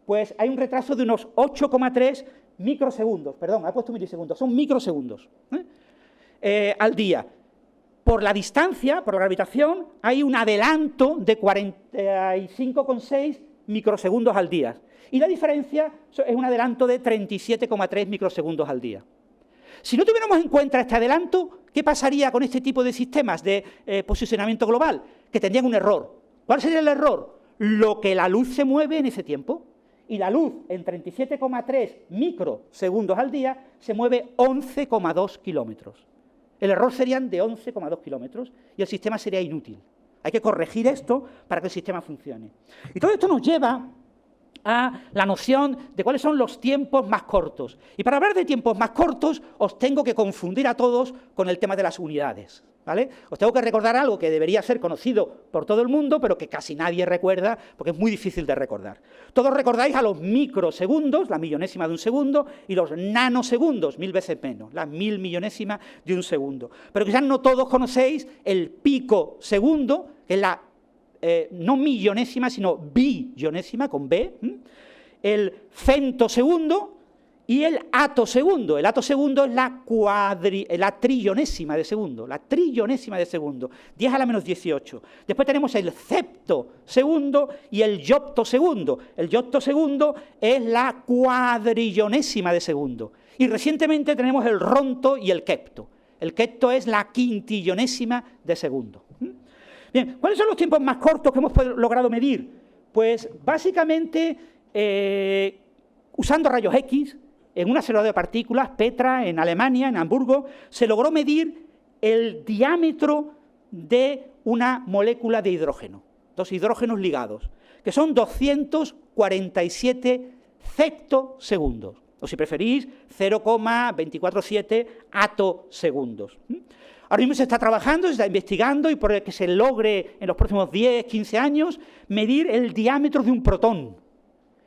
pues hay un retraso de unos 8,3 microsegundos, perdón, he puesto milisegundos, son microsegundos al día. Por la distancia, por la gravitación, hay un adelanto de 45,6 microsegundos al día. Y la diferencia es un adelanto de 37,3 microsegundos al día. Si no tuviéramos en cuenta este adelanto, ¿qué pasaría con este tipo de sistemas de posicionamiento global? Que tendrían un error. ¿Cuál sería el error? Lo que la luz se mueve en ese tiempo. Y la luz, en 37,3 microsegundos al día, se mueve 11,2 kilómetros. El error serían de 11,2 kilómetros y el sistema sería inútil. Hay que corregir esto para que el sistema funcione. Y todo esto nos lleva a la noción de cuáles son los tiempos más cortos. Y para hablar de tiempos más cortos, os tengo que confundir a todos con el tema de las unidades. ¿vale? Os tengo que recordar algo que debería ser conocido por todo el mundo, pero que casi nadie recuerda, porque es muy difícil de recordar. Todos recordáis a los microsegundos, la millonésima de un segundo, y los nanosegundos, 1000 veces menos, la 1000 millonésima de un segundo. Pero quizás no todos conocéis el picosegundo, que es la no millonésima, sino billonésima, con B, el femtosegundo, y el atosegundo. El atosegundo es la trillonésima de segundo. La trillonésima de segundo. 10 a la menos 18. Después tenemos el ceptosegundo y el yoptosegundo. El yoptosegundo es la cuadrillonésima de segundo. Y recientemente tenemos el ronto y el quepto. El quepto es la quintillonésima de segundo. Bien, ¿cuáles son los tiempos más cortos que hemos logrado medir? Pues básicamente usando rayos X, en un acelerador de partículas, Petra, en Alemania, en Hamburgo, se logró medir el diámetro de una molécula de hidrógeno, dos hidrógenos ligados, que son 247 ceptosegundos, o si preferís, 0,247 atosegundos. Ahora mismo se está trabajando, se está investigando, y por que se logre en los próximos 10, 15 años, medir el diámetro de un protón.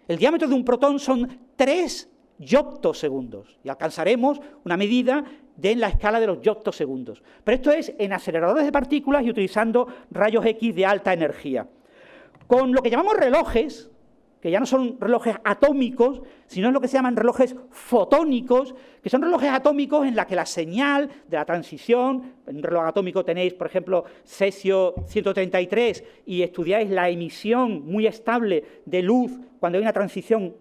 El diámetro de un protón son 3 yoptosegundos, y alcanzaremos una medida en la escala de los yoptosegundos. Pero esto es en aceleradores de partículas y utilizando rayos X de alta energía. Con lo que llamamos relojes, que ya no son relojes atómicos, sino lo que se llaman relojes fotónicos, que son relojes atómicos en la que la señal de la transición, en un reloj atómico tenéis, por ejemplo, cesio 133, y estudiáis la emisión muy estable de luz cuando hay una transición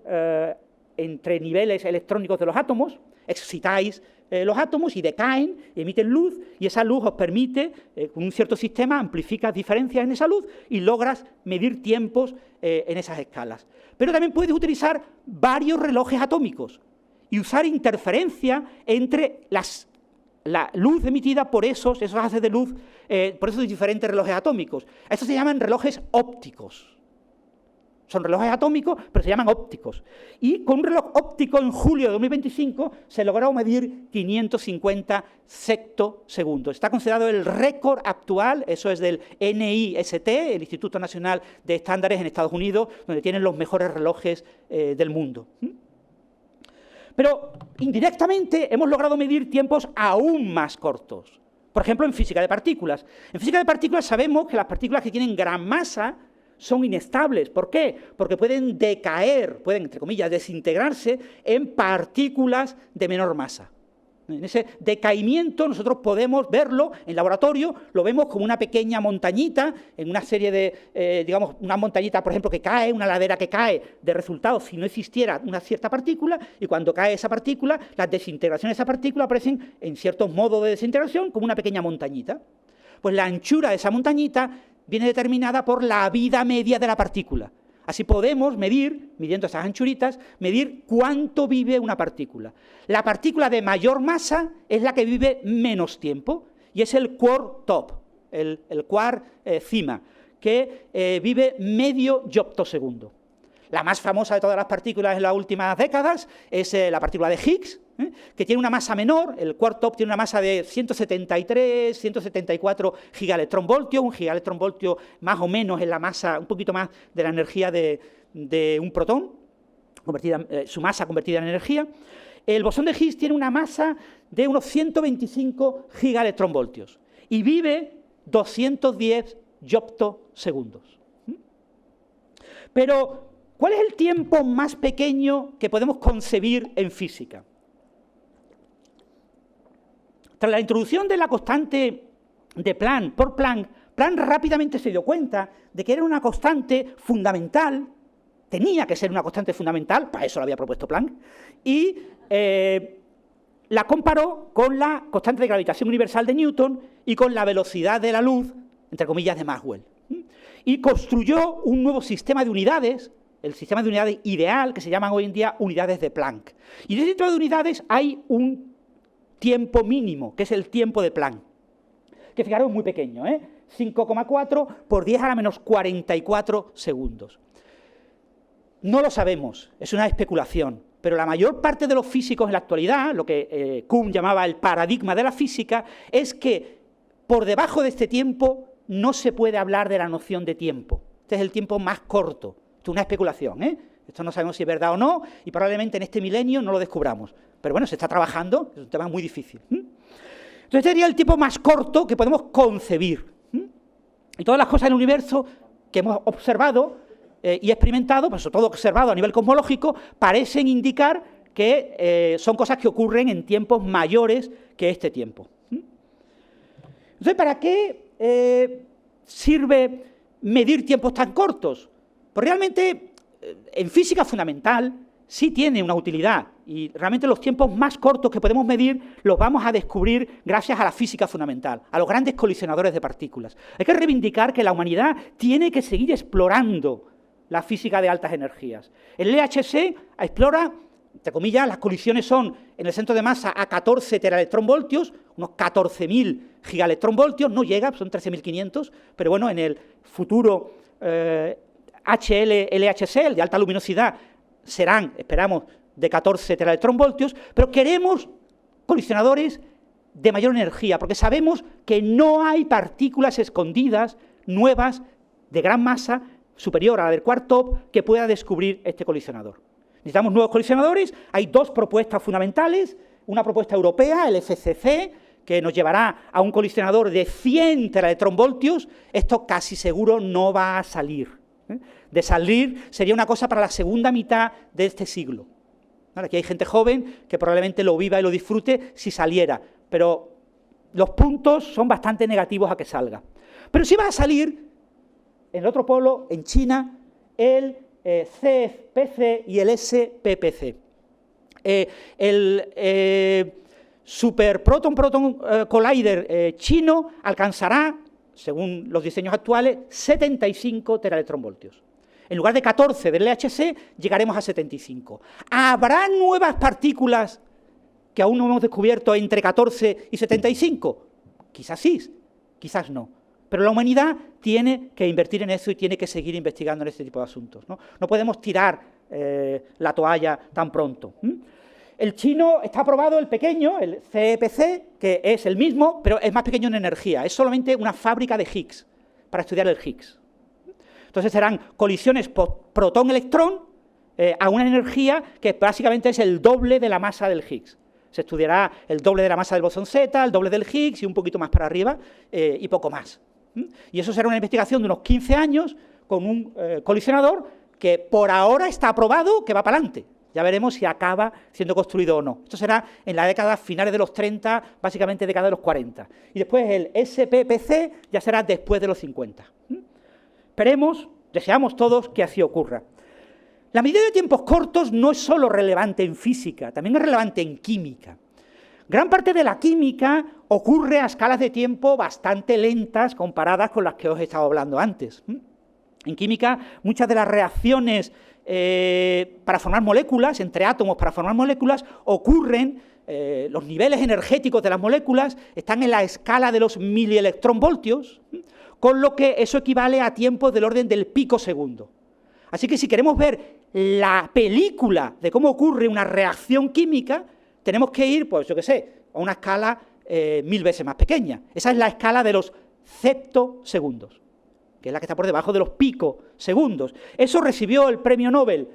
entre niveles electrónicos de los átomos, excitáis los átomos y decaen, emiten luz, y esa luz os permite, con un cierto sistema, amplificas diferencias en esa luz y logras medir tiempos en esas escalas. Pero también puedes utilizar varios relojes atómicos y usar interferencia entre la luz emitida por esos haces de luz, por esos diferentes relojes atómicos. Estos se llaman relojes ópticos. Son relojes atómicos, pero se llaman ópticos. Y con un reloj óptico en julio de 2025 se logró medir 550 ceptosegundos. Está considerado el récord actual, eso es del NIST, el Instituto Nacional de Estándares en Estados Unidos, donde tienen los mejores relojes del mundo. Pero indirectamente hemos logrado medir tiempos aún más cortos. Por ejemplo, en física de partículas. En física de partículas sabemos que las partículas que tienen gran masa son inestables. ¿Por qué? Porque pueden decaer, pueden, entre comillas, desintegrarse en partículas de menor masa. En ese decaimiento nosotros podemos verlo en laboratorio, lo vemos como una pequeña montañita, en una serie de, digamos, una montañita, por ejemplo, que cae, una ladera que cae de resultado si no existiera una cierta partícula, y cuando cae esa partícula, las desintegraciones de esa partícula aparecen en ciertos modos de desintegración como una pequeña montañita. Pues la anchura de esa montañita viene determinada por la vida media de la partícula. Así podemos medir, midiendo esas anchuritas, medir cuánto vive una partícula. La partícula de mayor masa es la que vive menos tiempo, y es el quark top, el quark cima, que vive medio yoptosegundo. La más famosa de todas las partículas en las últimas décadas es la partícula de Higgs, que tiene una masa menor. El quark top tiene una masa de 173, 174 gigaelectronvoltios. Un gigaelectronvoltio más o menos es la masa, un poquito más de la energía de un protón, su masa convertida en energía. El bosón de Higgs tiene una masa de unos 125 gigaelectronvoltios y vive 210 yoptosegundos. Pero ¿cuál es el tiempo más pequeño que podemos concebir en física? Tras la introducción de la constante de Planck por Planck, Planck rápidamente se dio cuenta de que era una constante fundamental, tenía que ser una constante fundamental, para eso lo había propuesto Planck, y la comparó con la constante de gravitación universal de Newton y con la velocidad de la luz, entre comillas, de Maxwell. Y construyó un nuevo sistema de unidades, el sistema de unidades ideal, que se llaman hoy en día unidades de Planck. Y en ese tipo de unidades hay un tiempo mínimo, que es el tiempo de Planck, que fijaros es muy pequeño, 5,4 por 10 a la menos 44 segundos. No lo sabemos, es una especulación, pero la mayor parte de los físicos en la actualidad, lo que Kuhn llamaba el paradigma de la física, es que por debajo de este tiempo no se puede hablar de la noción de tiempo. Este es el tiempo más corto. Esto es una especulación, ¿eh? Esto no sabemos si es verdad o no, y probablemente en este milenio no lo descubramos. Pero bueno, se está trabajando, es un tema muy difícil. Entonces este sería el tiempo más corto que podemos concebir. Y todas las cosas en el universo que hemos observado y experimentado, pues sobre todo observado a nivel cosmológico, parecen indicar que son cosas que ocurren en tiempos mayores que este tiempo. Entonces, ¿para qué sirve medir tiempos tan cortos? Pues realmente, en física fundamental, sí tiene una utilidad, y realmente los tiempos más cortos que podemos medir los vamos a descubrir gracias a la física fundamental, a los grandes colisionadores de partículas. Hay que reivindicar que la humanidad tiene que seguir explorando la física de altas energías. El LHC explora, entre comillas, las colisiones son en el centro de masa a 14 teraelectronvoltios, unos 14.000 gigaelectronvoltios, no llega, son 13.500, pero bueno, en el futuro HL-LHC, el de alta luminosidad, serán, esperamos, de 14 teraelectronvoltios, pero queremos colisionadores de mayor energía, porque sabemos que no hay partículas escondidas, nuevas, de gran masa, superior a la del quark top, que pueda descubrir este colisionador. Necesitamos nuevos colisionadores, hay dos propuestas fundamentales, una propuesta europea, el FCC, que nos llevará a un colisionador de 100 teraelectronvoltios, esto casi seguro no va a salir. De salir sería una cosa para la segunda mitad de este siglo. Aquí hay gente joven que probablemente lo viva y lo disfrute si saliera, pero los puntos son bastante negativos a que salga. Pero sí va a salir en el otro polo, en China, el CFPC y el SPPC. El Super Proton-Proton Collider chino alcanzará, según los diseños actuales, 75 teraelectronvoltios. En lugar de 14 del LHC, llegaremos a 75. ¿Habrá nuevas partículas que aún no hemos descubierto entre 14 y 75? Quizás sí, quizás no. Pero la humanidad tiene que invertir en eso y tiene que seguir investigando en este tipo de asuntos, ¿no? No podemos tirar la toalla tan pronto. El chino está aprobado, el pequeño, el CEPC, que es el mismo, pero es más pequeño en energía. Es solamente una fábrica de Higgs, para estudiar el Higgs. Entonces serán colisiones protón-electrón a una energía que básicamente es el doble de la masa del Higgs. Se estudiará el doble de la masa del bosón Z, el doble del Higgs y un poquito más para arriba y poco más. Y eso será una investigación de unos 15 años con un colisionador que por ahora está aprobado, que va para adelante. Ya veremos si acaba siendo construido o no. Esto será en la década finales de los 30, básicamente década de los 40. Y después el SPPC ya será después de los 50. Esperemos, deseamos todos que así ocurra. La medida de tiempos cortos no es solo relevante en física, también es relevante en química. Gran parte de la química ocurre a escalas de tiempo bastante lentas comparadas con las que os he estado hablando antes. En química, muchas de las reacciones para formar moléculas, entre átomos para formar moléculas, ocurren, los niveles energéticos de las moléculas están en la escala de los milielectronvoltios, con lo que eso equivale a tiempos del orden del picosegundo. Así que si queremos ver la película de cómo ocurre una reacción química, tenemos que ir, pues yo qué sé, a una escala 1000 veces más pequeña. Esa es la escala de los ceptosegundos, que es la que está por debajo de los picosegundos. Eso recibió el premio Nobel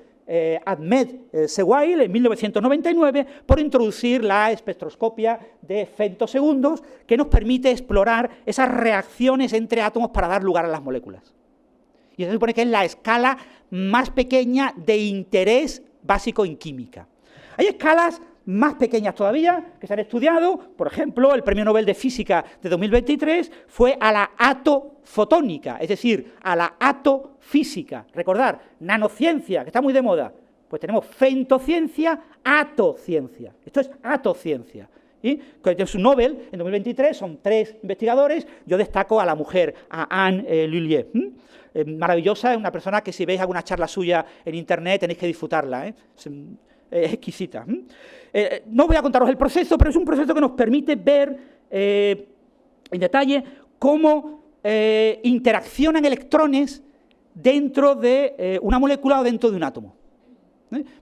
Ahmed Zewail en 1999 por introducir la espectroscopia de femtosegundos, que nos permite explorar esas reacciones entre átomos para dar lugar a las moléculas. Y eso se supone que es la escala más pequeña de interés básico en química. Hay escalas más pequeñas todavía que se han estudiado. Por ejemplo, el Premio Nobel de Física de 2023 fue a la atofotónica, es decir, a la atofísica. Recordar, nanociencia, que está muy de moda. Pues tenemos femtociencia, atociencia. Esto es atociencia. Y con su Nobel, en 2023, son 3 investigadores. Yo destaco a la mujer, a Anne Lullier. Maravillosa, es una persona que si veis alguna charla suya en Internet tenéis que disfrutarla, es exquisita. No voy a contaros el proceso, pero es un proceso que nos permite ver en detalle cómo interaccionan electrones dentro de una molécula o dentro de un átomo.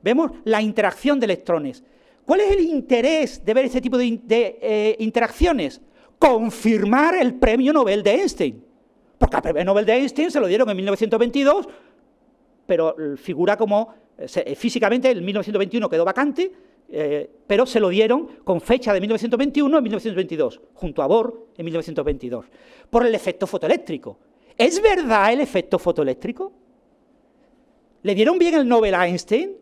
Vemos la interacción de electrones. ¿Cuál es el interés de ver este tipo de interacciones? confirmar el premio Nobel de Einstein. Porque el premio Nobel de Einstein se lo dieron en 1922, pero figura como, físicamente, en 1921 quedó vacante, pero se lo dieron con fecha de 1921 en 1922, junto a Bohr en 1922, por el efecto fotoeléctrico. ¿Es verdad el efecto fotoeléctrico? ¿Le dieron bien el Nobel a Einstein?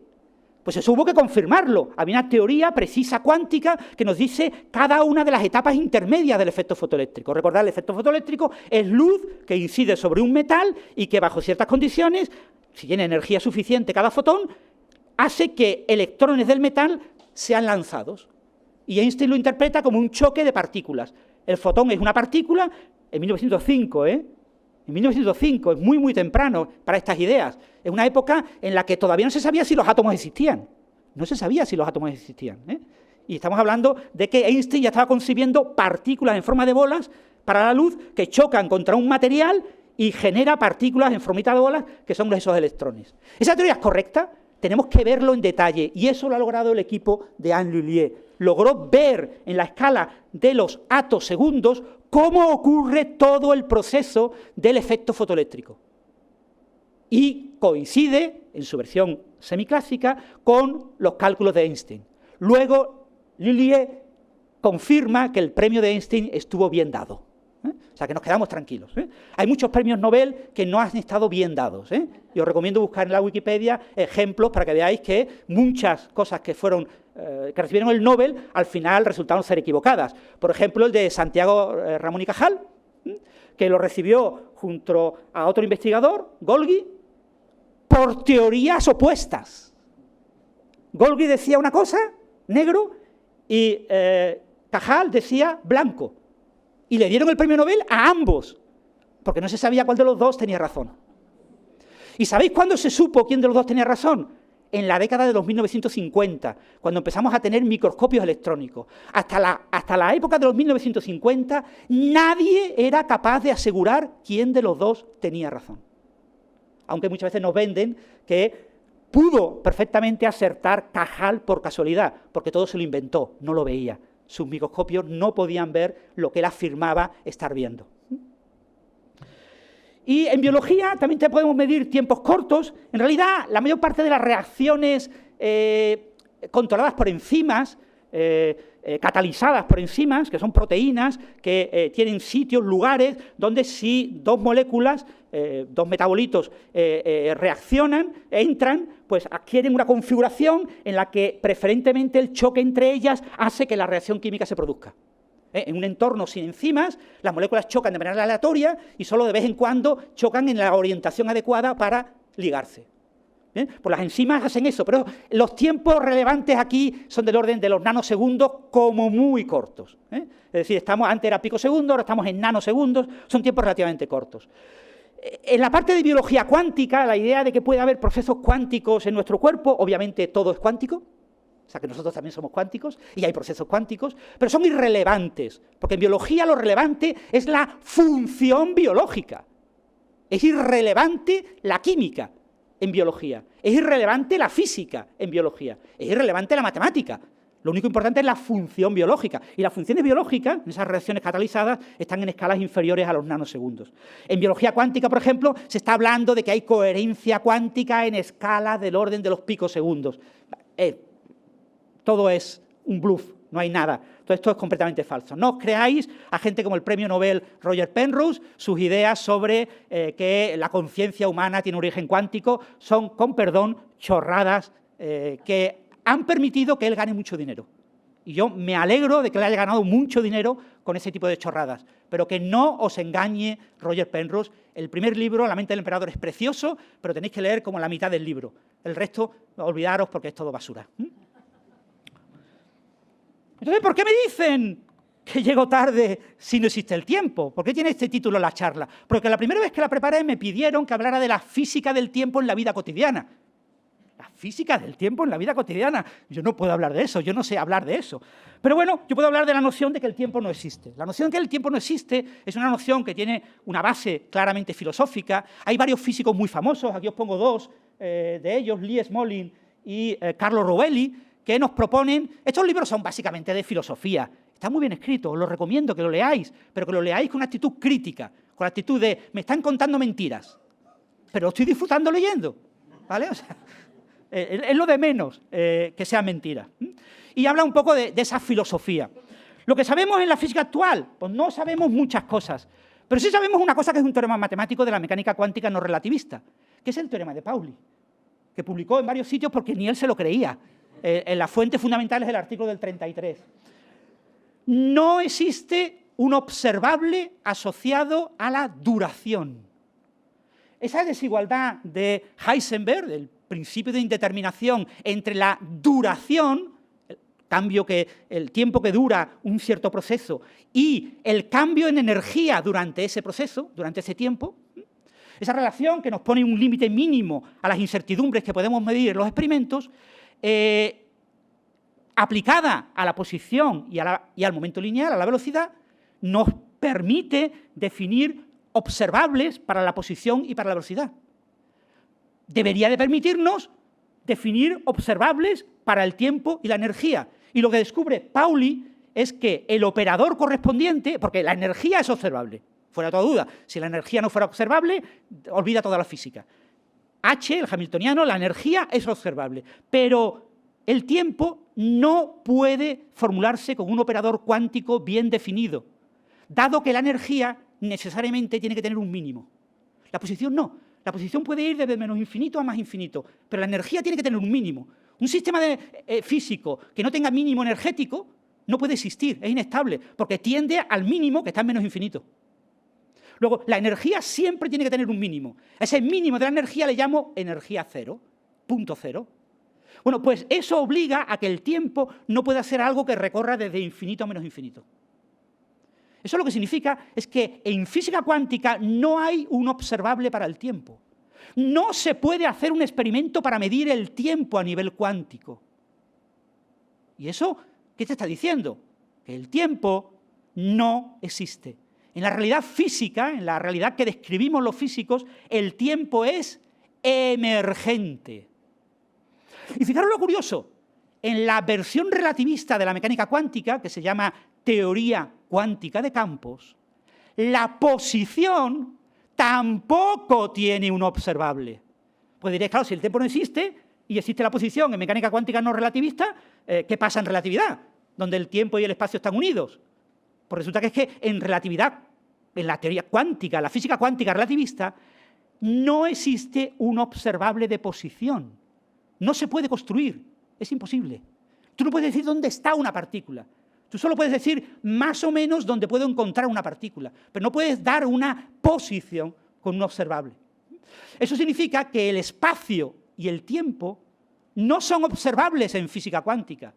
Pues eso hubo que confirmarlo. Había una teoría precisa cuántica que nos dice cada una de las etapas intermedias del efecto fotoeléctrico. Recordad, el efecto fotoeléctrico es luz que incide sobre un metal y que bajo ciertas condiciones, si tiene energía suficiente cada fotón, hace que electrones del metal sean lanzados. Y Einstein lo interpreta como un choque de partículas. El fotón es una partícula, en 1905, En 1905, es muy, muy temprano para estas ideas. Es una época en la que todavía no se sabía si los átomos existían. No se sabía si los átomos existían. Y estamos hablando de que Einstein ya estaba concibiendo partículas en forma de bolas para la luz que chocan contra un material y genera partículas en formita de bolas que son esos electrones. ¿Esa teoría es correcta? Tenemos que verlo en detalle, y eso lo ha logrado el equipo de Anne Lullier. Logró ver en la escala de los atosegundos cómo ocurre todo el proceso del efecto fotoeléctrico. Y coincide, en su versión semiclásica, con los cálculos de Einstein. Luego, Lullier confirma que el premio de Einstein estuvo bien dado. O sea, que nos quedamos tranquilos. Hay muchos premios Nobel que no han estado bien dados. Y os recomiendo buscar en la Wikipedia ejemplos para que veáis que muchas cosas que recibieron el Nobel al final resultaron ser equivocadas. Por ejemplo, el de Santiago Ramón y Cajal, que lo recibió junto a otro investigador, Golgi, por teorías opuestas. Golgi decía una cosa, negro, y Cajal decía blanco. Y le dieron el premio Nobel a ambos, porque no se sabía cuál de los dos tenía razón. ¿Y sabéis cuándo se supo quién de los dos tenía razón? En la década de los 1950, cuando empezamos a tener microscopios electrónicos. Hasta la época de los 1950, nadie era capaz de asegurar quién de los dos tenía razón. Aunque muchas veces nos venden que pudo perfectamente acertar Cajal por casualidad, porque todo se lo inventó, no lo veía. Sus microscopios no podían ver lo que él afirmaba estar viendo. Y en biología también te podemos medir tiempos cortos. En realidad, la mayor parte de las reacciones controladas por enzimas, catalizadas por enzimas, que son proteínas, que tienen sitios, lugares, donde si dos moléculas, dos metabolitos reaccionan, entran, pues adquieren una configuración en la que preferentemente el choque entre ellas hace que la reacción química se produzca. En un entorno sin enzimas, las moléculas chocan de manera aleatoria y solo de vez en cuando chocan en la orientación adecuada para ligarse. ¿Bien? Pues las enzimas hacen eso, pero los tiempos relevantes aquí son del orden de los nanosegundos como muy cortos. Es decir, antes era picosegundos, ahora estamos en nanosegundos, son tiempos relativamente cortos. En la parte de biología cuántica, la idea de que puede haber procesos cuánticos en nuestro cuerpo, obviamente todo es cuántico, o sea que nosotros también somos cuánticos y hay procesos cuánticos, pero son irrelevantes, porque en biología lo relevante es la función biológica. Es irrelevante la química en biología, es irrelevante la física en biología, es irrelevante la matemática. Lo único importante es la función biológica. Y las funciones biológicas, esas reacciones catalizadas, están en escalas inferiores a los nanosegundos. En biología cuántica, por ejemplo, se está hablando de que hay coherencia cuántica en escalas del orden de los picosegundos. Todo es un bluff, no hay nada. Todo esto es completamente falso. No os creáis a gente como el premio Nobel Roger Penrose, sus ideas sobre que la conciencia humana tiene origen cuántico son, con perdón, chorradas que han permitido que él gane mucho dinero. Y yo me alegro de que él haya ganado mucho dinero con ese tipo de chorradas. Pero que no os engañe Roger Penrose. El primer libro, La mente del emperador, es precioso, pero tenéis que leer como la mitad del libro. El resto, olvidaros porque es todo basura. Entonces, ¿por qué me dicen que llego tarde si no existe el tiempo? ¿Por qué tiene este título la charla? Porque la primera vez que la preparé me pidieron que hablara de la física del tiempo en la vida cotidiana. La física del tiempo en la vida cotidiana. Yo no puedo hablar de eso, yo no sé hablar de eso. Pero bueno, yo puedo hablar de la noción de que el tiempo no existe. La noción de que el tiempo no existe es una noción que tiene una base claramente filosófica. Hay varios físicos muy famosos, aquí os pongo dos de ellos, Lee Smolin y Carlo Rovelli, que nos proponen... Estos libros son básicamente de filosofía. Está muy bien escrito, os lo recomiendo que lo leáis, pero que lo leáis con una actitud crítica, con la actitud de, me están contando mentiras, pero lo estoy disfrutando leyendo, ¿vale? O sea, es lo de menos que sea mentira. Y habla un poco de esa filosofía. Lo que sabemos en la física actual, pues no sabemos muchas cosas, pero sí sabemos una cosa que es un teorema matemático de la mecánica cuántica no relativista, que es el teorema de Pauli, que publicó en varios sitios porque ni él se lo creía. En la fuente fundamental es el artículo del 33. No existe un observable asociado a la duración. Esa desigualdad de Heisenberg, del principio de indeterminación entre la duración, el tiempo que dura un cierto proceso, y el cambio en energía durante ese proceso, durante ese tiempo, esa relación que nos pone un límite mínimo a las incertidumbres que podemos medir en los experimentos, aplicada a la posición y al momento lineal, a la velocidad, nos permite definir observables para la posición y para la velocidad. Debería de permitirnos definir observables para el tiempo y la energía. Y lo que descubre Pauli es que el operador correspondiente, porque la energía es observable, fuera de toda duda, si la energía no fuera observable, olvida toda la física. H, el hamiltoniano, la energía es observable, pero el tiempo no puede formularse con un operador cuántico bien definido, dado que la energía necesariamente tiene que tener un mínimo. La posición no. La posición puede ir desde menos infinito a más infinito, pero la energía tiene que tener un mínimo. Un sistema físico que no tenga mínimo energético no puede existir, es inestable, porque tiende al mínimo que está en menos infinito. Luego, la energía siempre tiene que tener un mínimo. Ese mínimo de la energía le llamo energía cero, punto cero. Bueno, pues eso obliga a que el tiempo no pueda ser algo que recorra desde infinito a menos infinito. Eso lo que significa es que en física cuántica no hay un observable para el tiempo. No se puede hacer un experimento para medir el tiempo a nivel cuántico. ¿Y eso qué te está diciendo? Que el tiempo no existe. En la realidad física, en la realidad que describimos los físicos, el tiempo es emergente. Y fijaros lo curioso, en la versión relativista de la mecánica cuántica, que se llama teoría cuántica de campos, la posición tampoco tiene un observable. Pues diréis, claro, si el tiempo no existe y existe la posición en mecánica cuántica no relativista, ¿qué pasa en relatividad? Donde el tiempo y el espacio están unidos. Pues resulta que es que en relatividad, en la teoría cuántica, la física cuántica relativista, no existe un observable de posición. No se puede construir, es imposible. Tú no puedes decir dónde está una partícula. Tú solo puedes decir más o menos dónde puedo encontrar una partícula, pero no puedes dar una posición con un observable. Eso significa que el espacio y el tiempo no son observables en física cuántica.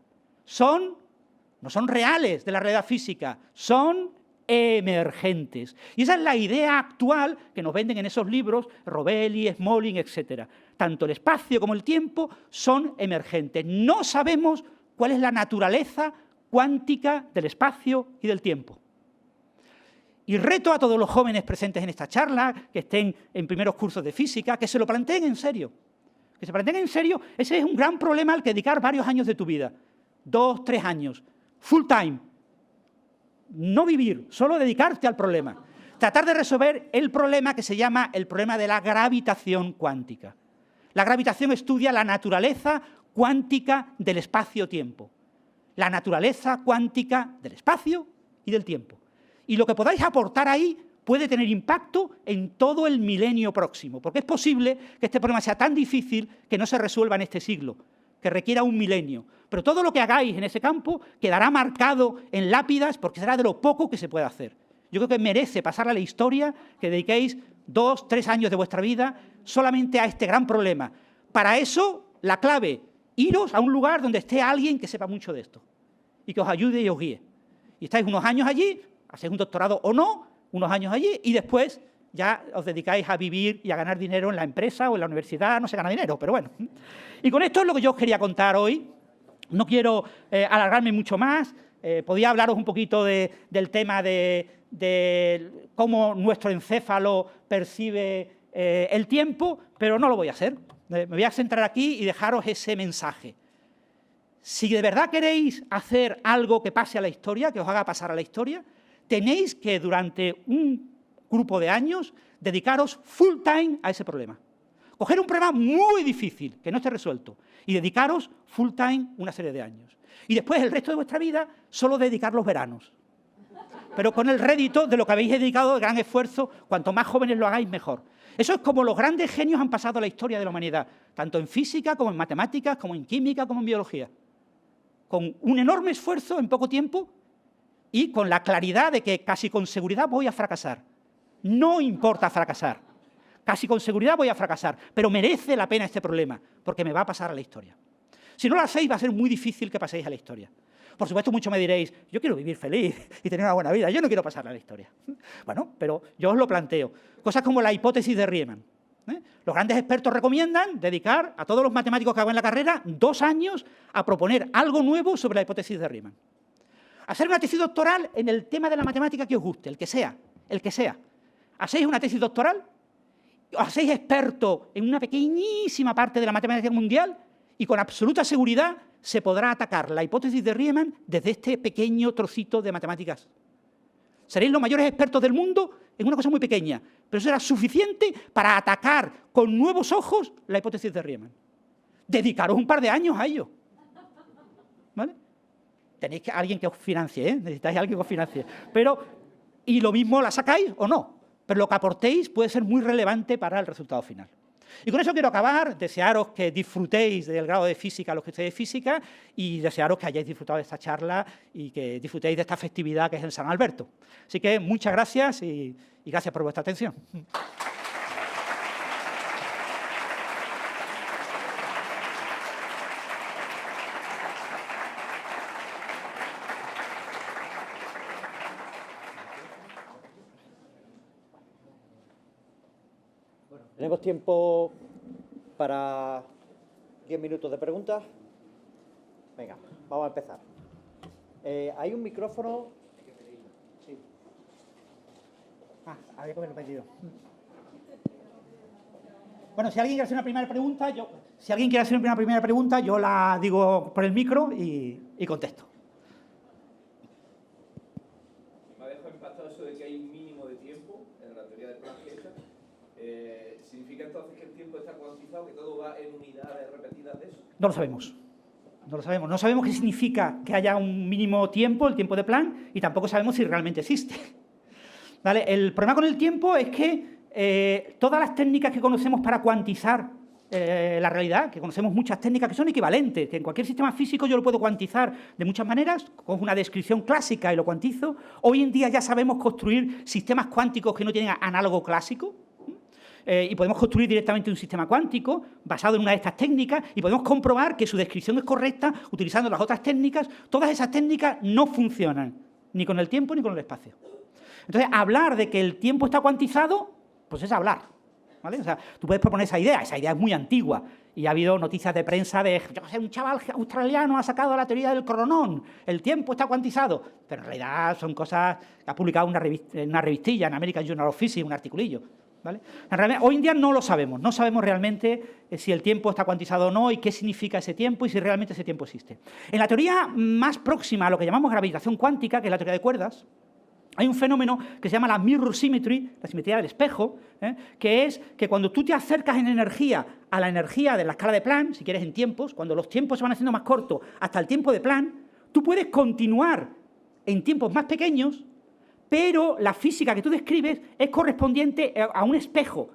No son reales de la realidad física, son emergentes. Y esa es la idea actual que nos venden en esos libros, Rovelli, Smolin, etc. Tanto el espacio como el tiempo son emergentes. No sabemos cuál es la naturaleza cuántica del espacio y del tiempo. Y reto a todos los jóvenes presentes en esta charla, que estén en primeros cursos de física, que se lo planteen en serio. Que se planteen en serio, ese es un gran problema al que dedicar varios años de tu vida. 2, 3 años. Full time. No vivir, solo dedicarte al problema. Tratar de resolver el problema que se llama el problema de la gravitación cuántica. La gravitación estudia la naturaleza cuántica del espacio-tiempo. La naturaleza cuántica del espacio y del tiempo. Y lo que podáis aportar ahí puede tener impacto en todo el milenio próximo, porque es posible que este problema sea tan difícil que no se resuelva en este siglo, que requiera un milenio. Pero todo lo que hagáis en ese campo quedará marcado en lápidas porque será de lo poco que se puede hacer. Yo creo que merece pasar a la historia que dediquéis 2, 3 años de vuestra vida solamente a este gran problema. Para eso, la clave, iros a un lugar donde esté alguien que sepa mucho de esto y que os ayude y os guíe. Y estáis unos años allí, hacéis un doctorado o no, unos años allí y después ya os dedicáis a vivir y a ganar dinero en la empresa o en la universidad, no se gana dinero, pero bueno. Y con esto es lo que yo os quería contar hoy. No quiero alargarme mucho más. Podía hablaros un poquito del tema de cómo nuestro encéfalo percibe el tiempo, pero no lo voy a hacer. Me voy a centrar aquí y dejaros ese mensaje. si de verdad queréis hacer algo que pase a la historia, que os haga pasar a la historia, tenéis que durante un grupo de años dedicaros full time a ese problema. Coger un problema muy difícil, que no esté resuelto, y dedicaros full time una serie de años. Y después el resto de vuestra vida solo dedicar los veranos. Pero con el rédito de lo que habéis dedicado de gran esfuerzo, cuanto más jóvenes lo hagáis, mejor. Eso es como los grandes genios han pasado a la historia de la humanidad, tanto en física, como en matemáticas, como en química, como en biología. Con un enorme esfuerzo en poco tiempo y con la claridad de que casi con seguridad voy a fracasar. No importa fracasar, casi con seguridad voy a fracasar, pero merece la pena este problema, porque me va a pasar a la historia. Si no lo hacéis, va a ser muy difícil que paséis a la historia. Por supuesto, muchos me diréis, yo quiero vivir feliz y tener una buena vida, yo no quiero pasar a la historia. Bueno, pero yo os lo planteo. Cosas como la hipótesis de Riemann. Los grandes expertos recomiendan dedicar a todos los matemáticos que hagan la carrera 2 años a proponer algo nuevo sobre la hipótesis de Riemann. Hacer una tesis doctoral en el tema de la matemática que os guste, el que sea, el que sea. Hacéis una tesis doctoral, os hacéis experto en una pequeñísima parte de la matemática mundial y con absoluta seguridad se podrá atacar la hipótesis de Riemann desde este pequeño trocito de matemáticas. Seréis los mayores expertos del mundo en una cosa muy pequeña, pero eso será suficiente para atacar con nuevos ojos la hipótesis de Riemann. Dedicaros un par de años a ello. ¿Vale? Tenéis alguien que os financie, ¿eh? Necesitáis alguien que os financie. Pero, y lo mismo la sacáis o no, pero lo que aportéis puede ser muy relevante para el resultado final. Y con eso quiero acabar, desearos que disfrutéis del grado de física, los que estéis de física, y desearos que hayáis disfrutado de esta charla y que disfrutéis de esta festividad que es el San Alberto. Así que muchas gracias y gracias por vuestra atención. Tenemos tiempo para 10 minutos de preguntas. Venga, vamos a empezar. Hay un micrófono. Sí. Había que haberlo pedido. Bueno, si alguien quiere hacer una primera pregunta, yo la digo por el micro y contesto. Me ha dejado impactado eso de que hay un mínimo de tiempo en la teoría de Planck. ¿Significa entonces que el tiempo está cuantizado, que todo va en unidades repetidas de eso? No lo sabemos. No lo sabemos. No sabemos qué significa que haya un mínimo tiempo, el tiempo de Planck, y tampoco sabemos si realmente existe. ¿Vale? El problema con el tiempo es que todas las técnicas que conocemos para cuantizar la realidad, que conocemos muchas técnicas que son equivalentes, que en cualquier sistema físico yo lo puedo cuantizar de muchas maneras, con una descripción clásica y lo cuantizo. Hoy en día ya sabemos construir sistemas cuánticos que no tienen análogo clásico, y podemos construir directamente un sistema cuántico basado en una de estas técnicas y podemos comprobar que su descripción es correcta utilizando las otras técnicas. Todas esas técnicas no funcionan, ni con el tiempo ni con el espacio. Entonces, hablar de que el tiempo está cuantizado, pues es hablar, ¿vale? O sea, tú puedes proponer esa idea es muy antigua, y ha habido noticias de prensa de, yo no sé, un chaval australiano ha sacado la teoría del cronón, el tiempo está cuantizado, pero en realidad son cosas que ha publicado una revistilla en American Journal of Physics, un articulillo. ¿Vale? Hoy en día no lo sabemos, no sabemos realmente si el tiempo está cuantizado o no y qué significa ese tiempo y si realmente ese tiempo existe. En la teoría más próxima a lo que llamamos gravitación cuántica, que es la teoría de cuerdas, hay un fenómeno que se llama la mirror symmetry, la simetría del espejo, que es que cuando tú te acercas en energía a la energía de la escala de Planck, si quieres en tiempos, cuando los tiempos se van haciendo más cortos hasta el tiempo de Planck, tú puedes continuar en tiempos más pequeños, pero la física que tú describes es correspondiente a un espejo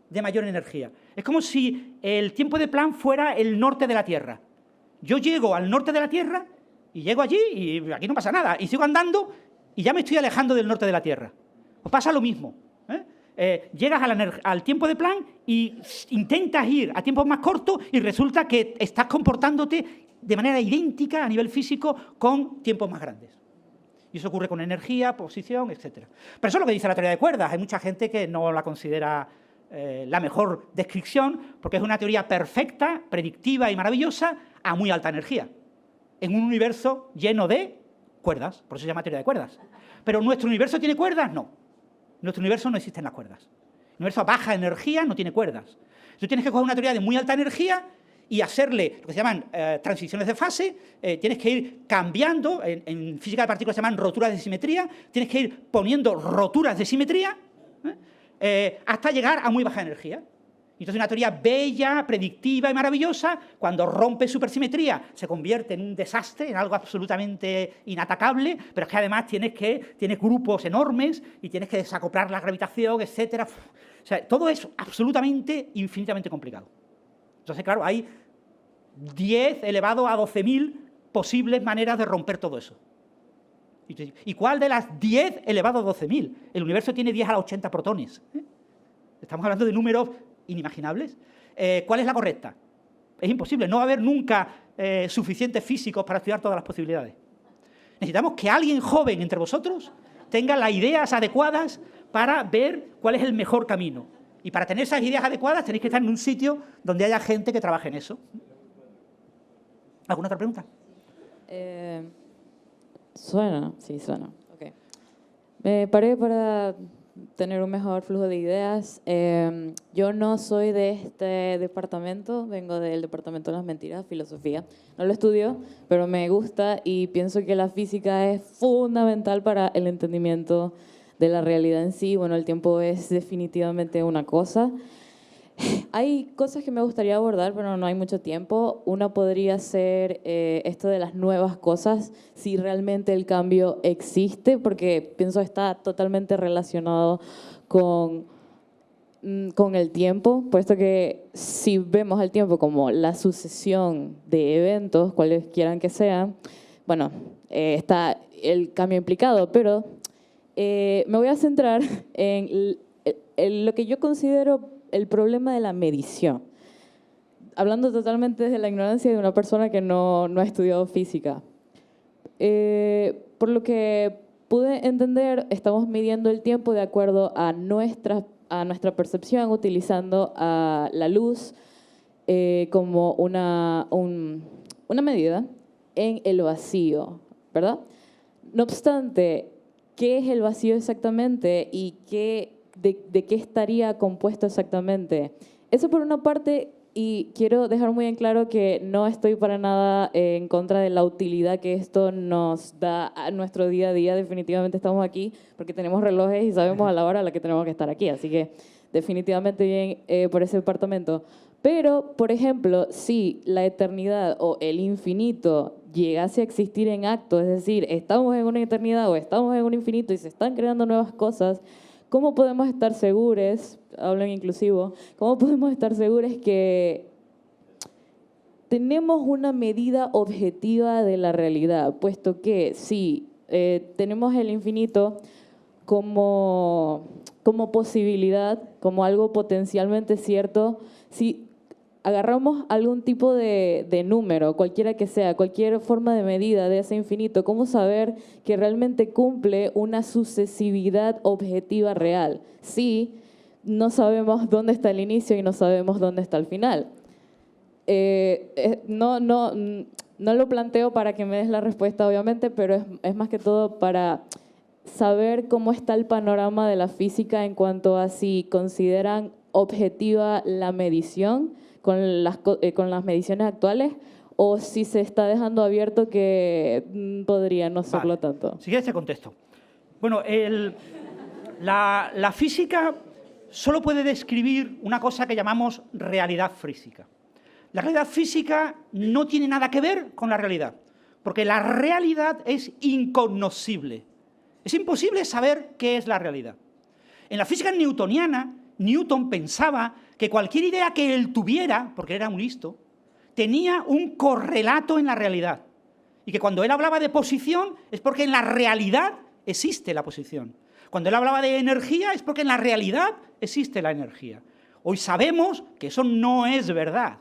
de mayor energía. Es como si el tiempo de Planck fuera el norte de la Tierra. Yo llego al norte de la Tierra y llego allí y aquí no pasa nada. Y sigo andando y ya me estoy alejando del norte de la Tierra. Os pasa lo mismo. Llegas al tiempo de Planck y intentas ir a tiempos más cortos y resulta que estás comportándote de manera idéntica a nivel físico con tiempos más grandes. Y eso ocurre con energía, posición, etc. Pero eso es lo que dice la teoría de cuerdas. Hay mucha gente que no la considera la mejor descripción porque es una teoría perfecta, predictiva y maravillosa a muy alta energía. En un universo lleno de cuerdas, por eso se llama teoría de cuerdas. ¿Pero nuestro universo tiene cuerdas? No. En nuestro universo no existen las cuerdas. El universo a baja energía no tiene cuerdas. Tú tienes que coger una teoría de muy alta energía y hacerle lo que se llaman transiciones de fase, tienes que ir cambiando, en física de partículas se llaman roturas de simetría, tienes que ir poniendo roturas de simetría hasta llegar a muy baja energía. Entonces una teoría bella, predictiva y maravillosa, cuando rompe supersimetría, se convierte en un desastre, en algo absolutamente inatacable, pero es que además tienes grupos enormes y tienes que desacoplar la gravitación, etcétera. O sea, todo es absolutamente, infinitamente complicado. Entonces, claro, hay 10 elevado a 12.000 posibles maneras de romper todo eso. ¿Y cuál de las 10 elevado a 12.000? El universo tiene 10 a la 80 protones. Estamos hablando de números inimaginables. ¿Cuál es la correcta? Es imposible, no va a haber nunca suficientes físicos para estudiar todas las posibilidades. Necesitamos que alguien joven entre vosotros tenga las ideas adecuadas para ver cuál es el mejor camino. Y para tener esas ideas adecuadas tenéis que estar en un sitio donde haya gente que trabaje en eso. ¿Alguna otra pregunta? Suena, sí, suena. Okay. Me paré para tener un mejor flujo de ideas. Yo no soy de este departamento, vengo del departamento de las mentiras, filosofía. No lo estudio, pero me gusta y pienso que la física es fundamental para el entendimiento de la realidad en sí. Bueno, el tiempo es definitivamente una cosa. Hay cosas que me gustaría abordar, pero no hay mucho tiempo. Una podría ser esto de las nuevas cosas, si realmente el cambio existe, porque pienso que está totalmente relacionado con el tiempo, puesto que si vemos el tiempo como la sucesión de eventos, cuales quieran que sean, bueno, está el cambio implicado, pero me voy a centrar en lo que yo considero el problema de la medición. Hablando totalmente desde la ignorancia de una persona que no ha estudiado física. Por lo que pude entender, estamos midiendo el tiempo de acuerdo a nuestra percepción, utilizando a la luz como una medida en el vacío, ¿verdad? No obstante, ¿qué es el vacío exactamente y de qué estaría compuesto exactamente? Eso por una parte, y quiero dejar muy en claro que no estoy para nada en contra de la utilidad que esto nos da a nuestro día a día. Definitivamente estamos aquí porque tenemos relojes y sabemos a la hora a la que tenemos que estar aquí, así que definitivamente bien por ese departamento. Pero, por ejemplo, si la eternidad o el infinito llegase a existir en acto, es decir, estamos en una eternidad o estamos en un infinito y se están creando nuevas cosas, ¿cómo podemos estar seguros, hablo en inclusivo, cómo podemos estar seguros que tenemos una medida objetiva de la realidad? Puesto que si tenemos el infinito como posibilidad, como algo potencialmente cierto, si agarramos algún tipo de número, cualquiera que sea, cualquier forma de medida de ese infinito, ¿cómo saber que realmente cumple una sucesividad objetiva real? Si no sabemos dónde está el inicio y no sabemos dónde está el final. No lo planteo para que me des la respuesta, obviamente, pero es más que todo para saber cómo está el panorama de la física en cuanto a si consideran objetiva la medición con las mediciones actuales o si se está dejando abierto que podría no serlo tanto. Si quieres te contesto. Bueno, la física solo puede describir una cosa que llamamos realidad física. La realidad física no tiene nada que ver con la realidad, porque la realidad es incognoscible. Es imposible saber qué es la realidad. En la física newtoniana, Newton pensaba que cualquier idea que él tuviera, porque era un listo, tenía un correlato en la realidad. Y que cuando él hablaba de posición es porque en la realidad existe la posición. Cuando él hablaba de energía es porque en la realidad existe la energía. Hoy sabemos que eso no es verdad.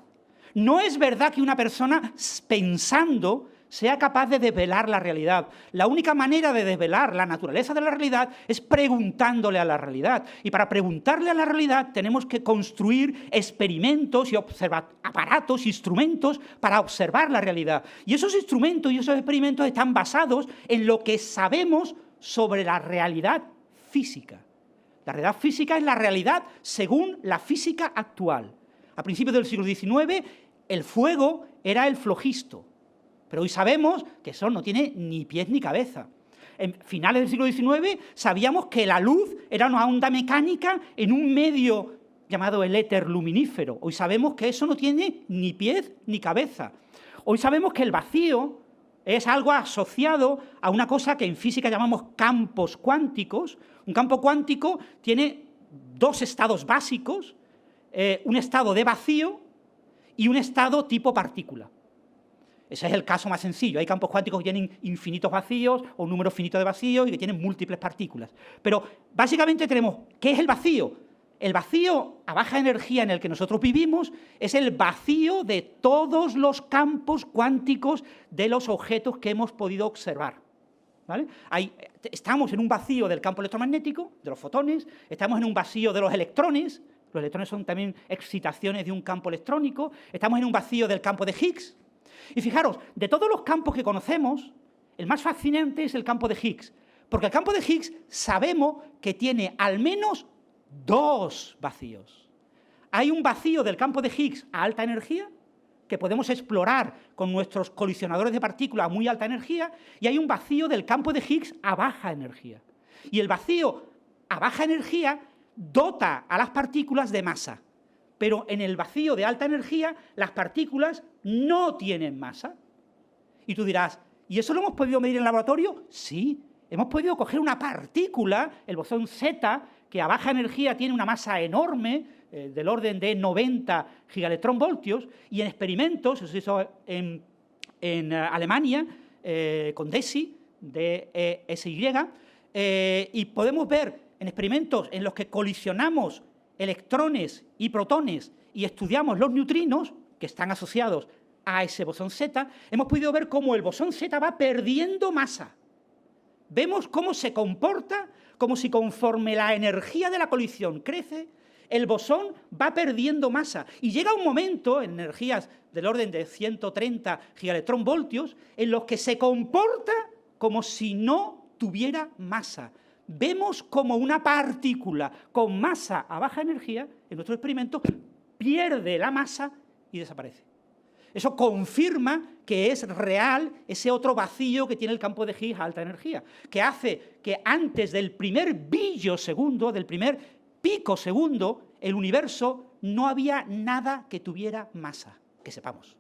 No es verdad que una persona pensando sea capaz de desvelar la realidad. La única manera de desvelar la naturaleza de la realidad es preguntándole a la realidad. Y para preguntarle a la realidad tenemos que construir experimentos y aparatos, instrumentos para observar la realidad. Y esos instrumentos y esos experimentos están basados en lo que sabemos sobre la realidad física. La realidad física es la realidad según la física actual. A principios del siglo XIX, el fuego era el flogisto, pero hoy sabemos que eso no tiene ni pies ni cabeza. En finales del siglo XIX sabíamos que la luz era una onda mecánica en un medio llamado el éter luminífero. Hoy sabemos que eso no tiene ni pies ni cabeza. Hoy sabemos que el vacío es algo asociado a una cosa que en física llamamos campos cuánticos. Un campo cuántico tiene dos estados básicos, un estado de vacío y un estado tipo partícula. Ese es el caso más sencillo. Hay campos cuánticos que tienen infinitos vacíos o un número finito de vacíos y que tienen múltiples partículas. Pero básicamente tenemos, ¿qué es el vacío? El vacío a baja energía en el que nosotros vivimos es el vacío de todos los campos cuánticos de los objetos que hemos podido observar, ¿vale? Estamos en un vacío del campo electromagnético, de los fotones, estamos en un vacío de los electrones son también excitaciones de un campo electrónico, estamos en un vacío del campo de Higgs. Y fijaros, de todos los campos que conocemos, el más fascinante es el campo de Higgs, porque el campo de Higgs sabemos que tiene al menos dos vacíos. Hay un vacío del campo de Higgs a alta energía, que podemos explorar con nuestros colisionadores de partículas a muy alta energía, y hay un vacío del campo de Higgs a baja energía. Y el vacío a baja energía dota a las partículas de masa, pero en el vacío de alta energía las partículas no tienen masa. Y tú dirás, ¿y eso lo hemos podido medir en el laboratorio? Sí, hemos podido coger una partícula, el bosón Z, que a baja energía tiene una masa enorme, del orden de 90 gigaelectronvoltios, y en experimentos, eso se hizo en Alemania, con DESY, DESY, y podemos ver en experimentos en los que colisionamos electrones y protones y estudiamos los neutrinos, que están asociados a ese bosón Z, hemos podido ver cómo el bosón Z va perdiendo masa. Vemos cómo se comporta como si conforme la energía de la colisión crece, el bosón va perdiendo masa. Y llega un momento, en energías del orden de 130 gigaelectronvoltios, en los que se comporta como si no tuviera masa. Vemos como una partícula con masa a baja energía, en nuestro experimento, pierde la masa y desaparece. Eso confirma que es real ese otro vacío que tiene el campo de Higgs a alta energía, que hace que antes del primer billosegundo, del primer picosegundo, el universo no había nada que tuviera masa, que sepamos,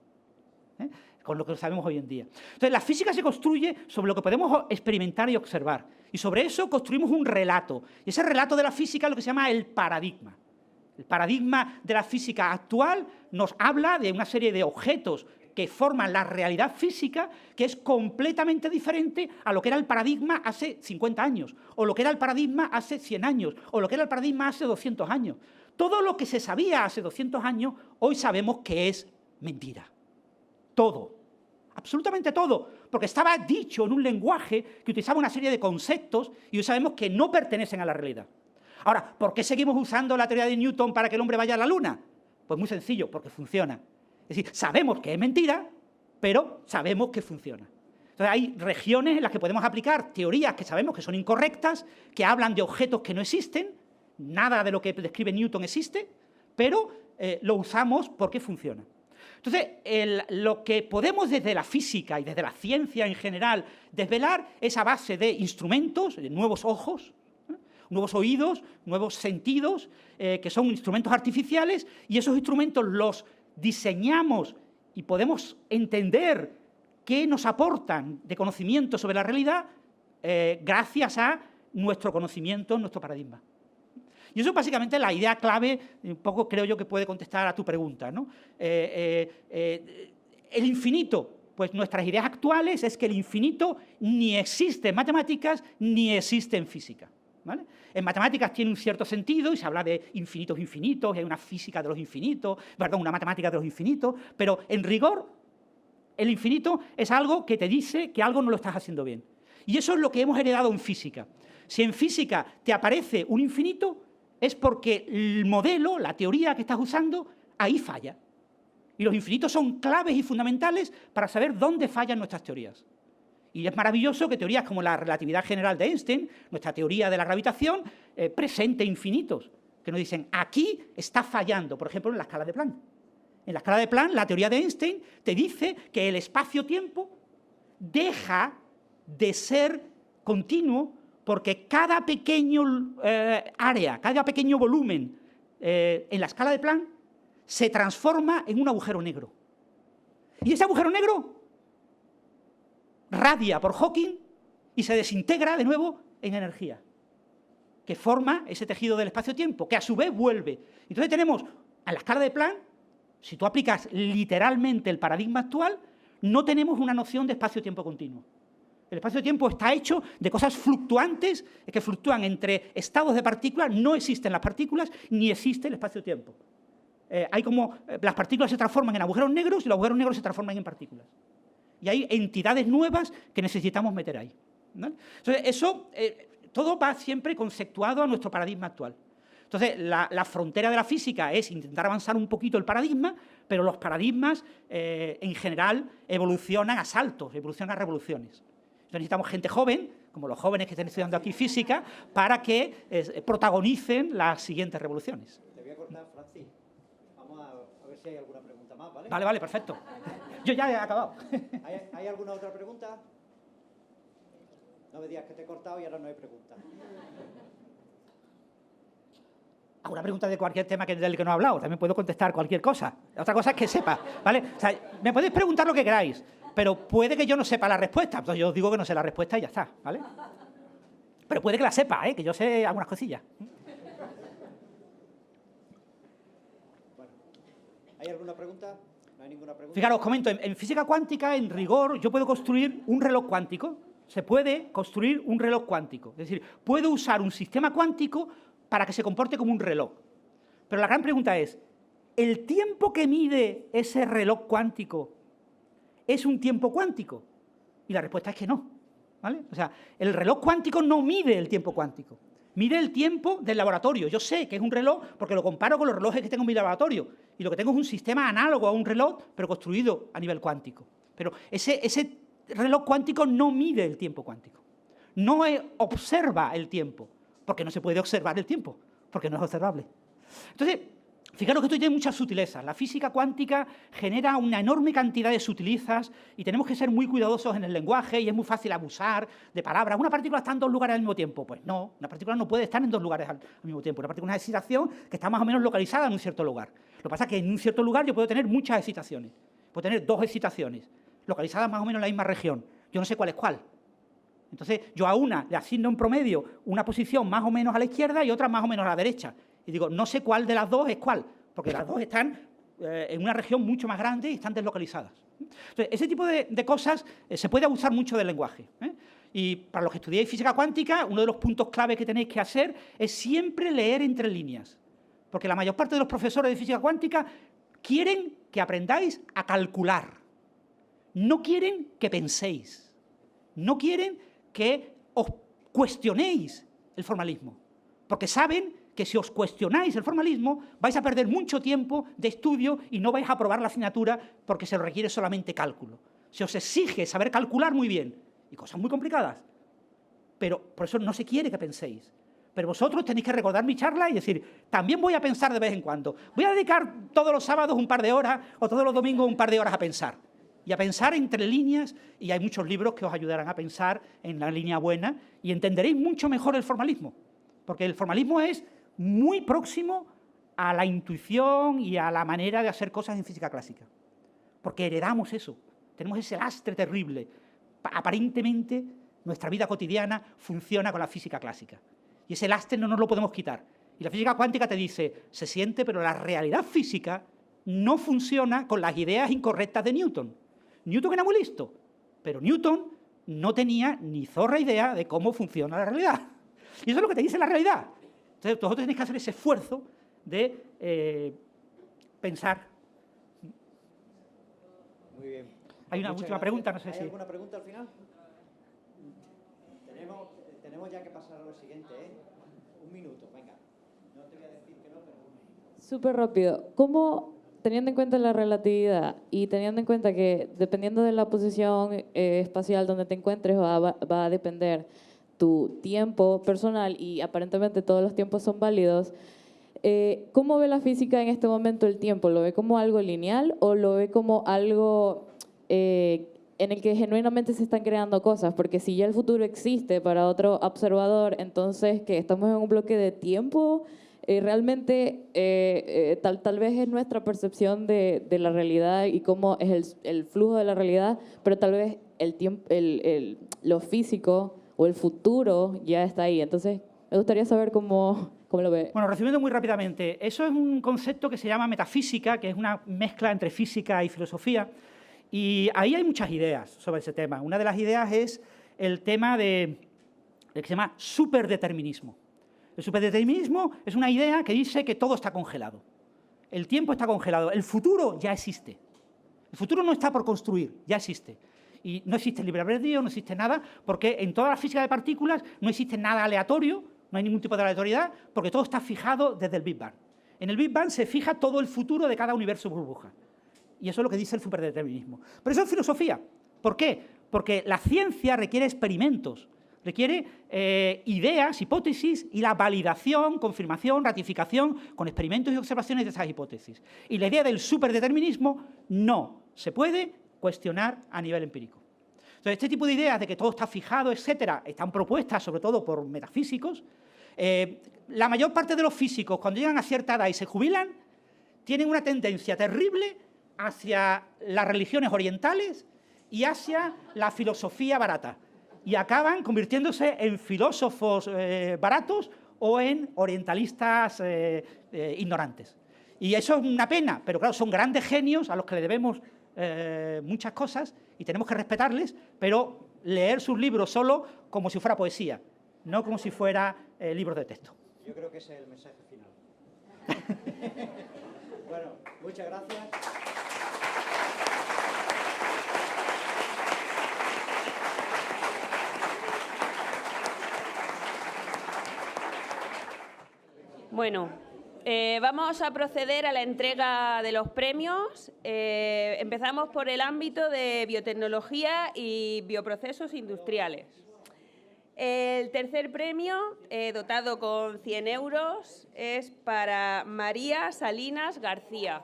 con lo que sabemos hoy en día. Entonces, la física se construye sobre lo que podemos experimentar y observar, y sobre eso construimos un relato, y ese relato de la física es lo que se llama el paradigma. El paradigma de la física actual nos habla de una serie de objetos que forman la realidad física, que es completamente diferente a lo que era el paradigma hace 50 años, o lo que era el paradigma hace 100 años, o lo que era el paradigma hace 200 años. Todo lo que se sabía hace 200 años, hoy sabemos que es mentira. Todo, absolutamente todo, porque estaba dicho en un lenguaje que utilizaba una serie de conceptos y hoy sabemos que no pertenecen a la realidad. Ahora, ¿por qué seguimos usando la teoría de Newton para que el hombre vaya a la luna? Pues muy sencillo, porque funciona. Es decir, sabemos que es mentira, pero sabemos que funciona. Entonces hay regiones en las que podemos aplicar teorías que sabemos que son incorrectas, que hablan de objetos que no existen, nada de lo que describe Newton existe, pero lo usamos porque funciona. Entonces, lo que podemos desde la física y desde la ciencia en general desvelar es a base de instrumentos, de nuevos ojos, nuevos oídos, nuevos sentidos, que son instrumentos artificiales, y esos instrumentos los diseñamos y podemos entender qué nos aportan de conocimiento sobre la realidad gracias a nuestro conocimiento, nuestro paradigma. Y eso es básicamente la idea clave, un poco creo yo que puede contestar a tu pregunta, ¿no? El infinito, pues nuestras ideas actuales es que el infinito ni existe en matemáticas ni existe en física, ¿vale? En matemáticas tiene un cierto sentido y se habla de infinitos infinitos, y hay una física de los infinitos, perdón, una matemática de los infinitos, pero en rigor el infinito es algo que te dice que algo no lo estás haciendo bien. Y eso es lo que hemos heredado en física. Si en física te aparece un infinito, es porque el modelo, la teoría que estás usando, ahí falla. Y los infinitos son claves y fundamentales para saber dónde fallan nuestras teorías. Y es maravilloso que teorías como la relatividad general de Einstein, nuestra teoría de la gravitación, presente infinitos, que nos dicen, aquí está fallando, por ejemplo, en la escala de Planck. En la escala de Planck, la teoría de Einstein te dice que el espacio-tiempo deja de ser continuo porque cada pequeño área, cada pequeño volumen en la escala de Planck se transforma en un agujero negro. Y ese agujero negro radia por Hawking y se desintegra de nuevo en energía, que forma ese tejido del espacio-tiempo, que a su vez vuelve. Entonces tenemos, a la escala de Planck, si tú aplicas literalmente el paradigma actual, no tenemos una noción de espacio-tiempo continuo. El espacio-tiempo está hecho de cosas fluctuantes que fluctúan entre estados de partículas, no existen las partículas ni existe el espacio-tiempo. Hay como las partículas se transforman en agujeros negros y los agujeros negros se transforman en partículas. Y hay entidades nuevas que necesitamos meter ahí, ¿no? Entonces, eso todo va siempre conceptuado a nuestro paradigma actual. Entonces, la frontera de la física es intentar avanzar un poquito el paradigma, pero los paradigmas en general evolucionan a saltos, evolucionan a revoluciones. Entonces, necesitamos gente joven, como los jóvenes que están estudiando aquí física, para que protagonicen las siguientes revoluciones. Te voy a cortar, Francis. Vamos a ver si hay alguna pregunta más, ¿vale? Vale, perfecto. Yo ya he acabado. ¿Hay alguna otra pregunta? No me digas que te he cortado y ahora no hay pregunta. Alguna pregunta de cualquier tema del que no he hablado. También puedo contestar cualquier cosa. Otra cosa es que sepa, ¿vale? O sea, me podéis preguntar lo que queráis, pero puede que yo no sepa la respuesta. Entonces yo os digo que no sé la respuesta y ya está, ¿vale? Pero puede que la sepa, que yo sé algunas cosillas. Bueno, ¿hay alguna pregunta? ¿No hay ninguna pregunta? Fijaros, os comento, en física cuántica, en rigor, yo puedo construir un reloj cuántico. Se puede construir un reloj cuántico. Es decir, puedo usar un sistema cuántico para que se comporte como un reloj. Pero la gran pregunta es, ¿el tiempo que mide ese reloj cuántico es un tiempo cuántico? Y la respuesta es que no, ¿vale? O sea, el reloj cuántico no mide el tiempo cuántico, mide el tiempo del laboratorio. Yo sé que es un reloj porque lo comparo con los relojes que tengo en mi laboratorio, y lo que tengo es un sistema análogo a un reloj, pero construido a nivel cuántico. Pero ese reloj cuántico no mide el tiempo cuántico, no observa el tiempo, porque no se puede observar el tiempo, porque no es observable. Entonces, fijaros que esto tiene muchas sutilezas. La física cuántica genera una enorme cantidad de sutilezas y tenemos que ser muy cuidadosos en el lenguaje y es muy fácil abusar de palabras. ¿Una partícula está en dos lugares al mismo tiempo? Pues no, una partícula no puede estar en dos lugares al mismo tiempo. Una partícula es una excitación que está más o menos localizada en un cierto lugar. Lo que pasa es que en un cierto lugar yo puedo tener muchas excitaciones. Puedo tener dos excitaciones localizadas más o menos en la misma región. Yo no sé cuál es cuál. Entonces, yo a una le asigno en promedio una posición más o menos a la izquierda y otra más o menos a la derecha. Y digo, no sé cuál de las dos es cuál, porque las dos están en una región mucho más grande y están deslocalizadas. Entonces, ese tipo de cosas se puede abusar mucho del lenguaje. Y para los que estudiáis física cuántica, uno de los puntos clave que tenéis que hacer es siempre leer entre líneas. Porque la mayor parte de los profesores de física cuántica quieren que aprendáis a calcular. No quieren que penséis. No quieren que os cuestionéis el formalismo, porque saben que si os cuestionáis el formalismo vais a perder mucho tiempo de estudio y no vais a aprobar la asignatura porque se requiere solamente cálculo. Se os exige saber calcular muy bien y cosas muy complicadas, pero por eso no se quiere que penséis. Pero vosotros tenéis que recordar mi charla y decir, también voy a pensar de vez en cuando. Voy a dedicar todos los sábados un par de horas o todos los domingos un par de horas a pensar. Y a pensar entre líneas, y hay muchos libros que os ayudarán a pensar en la línea buena y entenderéis mucho mejor el formalismo, porque el formalismo es muy próximo a la intuición y a la manera de hacer cosas en física clásica, porque heredamos eso, tenemos ese lastre terrible. Aparentemente, nuestra vida cotidiana funciona con la física clásica, y ese lastre no nos lo podemos quitar. Y la física cuántica te dice, se siente, pero la realidad física no funciona con las ideas incorrectas de Newton. Newton era muy listo, pero Newton no tenía ni zorra idea de cómo funciona la realidad. Y eso es lo que te dice la realidad. Entonces, vosotros tenéis que hacer ese esfuerzo de pensar. Muy bien. Hay una última pregunta, no sé si... ¿Hay alguna pregunta al final? Tenemos ya que pasar a lo siguiente, Un minuto, venga. No te voy a decir que no, pero un minuto. Súper rápido. ¿Cómo, teniendo en cuenta la relatividad y teniendo en cuenta que dependiendo de la posición espacial donde te encuentres va a depender tu tiempo personal y aparentemente todos los tiempos son válidos, ¿cómo ve la física en este momento el tiempo? ¿Lo ve como algo lineal o lo ve como algo en el que genuinamente se están creando cosas? Porque si ya el futuro existe para otro observador, entonces que estamos en un bloque de tiempo, realmente tal vez es nuestra percepción de la realidad y cómo es el flujo de la realidad, pero tal vez el tiempo, lo físico o el futuro ya está ahí. Entonces, me gustaría saber cómo lo ve. Bueno, resumiendo muy rápidamente, eso es un concepto que se llama metafísica, que es una mezcla entre física y filosofía, y ahí hay muchas ideas sobre ese tema. Una de las ideas es el tema de que se llama superdeterminismo. El superdeterminismo es una idea que dice que todo está congelado. El tiempo está congelado, el futuro ya existe. El futuro no está por construir, ya existe. Y no existe el libre albedrío, no existe nada, porque en toda la física de partículas no existe nada aleatorio, no hay ningún tipo de aleatoriedad, porque todo está fijado desde el Big Bang. En el Big Bang se fija todo el futuro de cada universo burbuja. Y eso es lo que dice el superdeterminismo. Pero eso es filosofía. ¿Por qué? Porque la ciencia requiere experimentos, requiere ideas, hipótesis y la validación, confirmación, ratificación con experimentos y observaciones de esas hipótesis. Y la idea del superdeterminismo no se puede cuestionar a nivel empírico. Entonces, este tipo de ideas de que todo está fijado, etcétera, están propuestas sobre todo por metafísicos. La mayor parte de los físicos, cuando llegan a cierta edad y se jubilan, tienen una tendencia terrible hacia las religiones orientales y hacia la filosofía barata. Y acaban convirtiéndose en filósofos baratos o en orientalistas ignorantes. Y eso es una pena, pero claro, son grandes genios a los que le debemos muchas cosas y tenemos que respetarles, pero leer sus libros solo como si fuera poesía, no como si fuera libros de texto. Yo creo que ese es el mensaje final. Bueno, muchas gracias. Bueno, vamos a proceder a la entrega de los premios. Empezamos por el ámbito de biotecnología y bioprocesos industriales. El tercer premio, dotado con 100 euros, es para María Salinas García.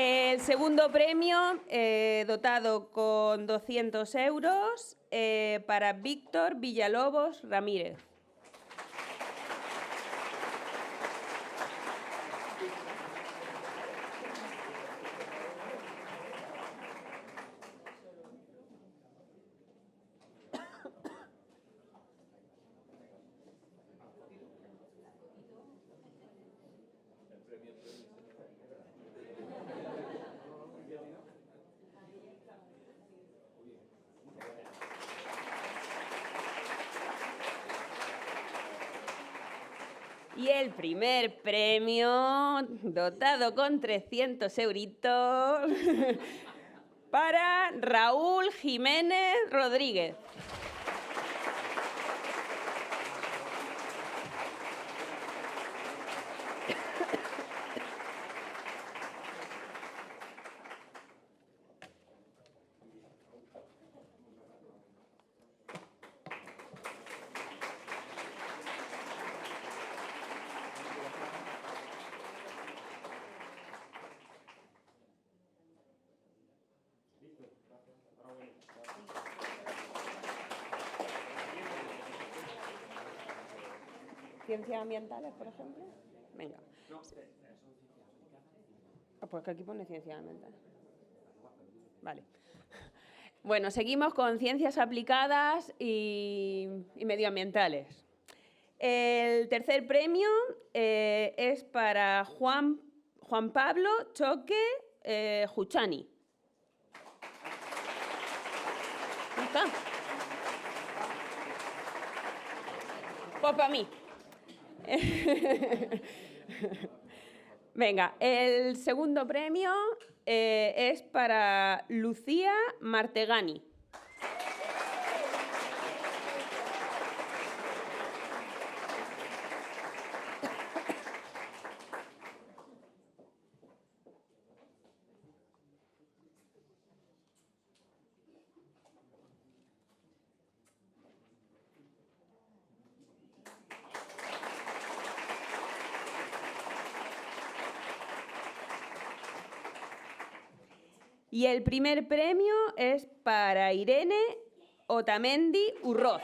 El segundo premio, dotado con 200 euros, para Víctor Villalobos Ramírez. Y el primer premio, dotado con 300 euritos, para Raúl Jiménez Rodríguez. ¿Ciencias ambientales, por ejemplo? Venga. Pues que aquí pone ciencias ambientales. Vale. Bueno, seguimos con ciencias aplicadas y medioambientales. El tercer premio es para Juan Pablo Choque Juchani. ¿Dónde está? Pues para mí. Venga, el segundo premio es para Lucía Martegani. Y el primer premio es para Irene Otamendi Urroz.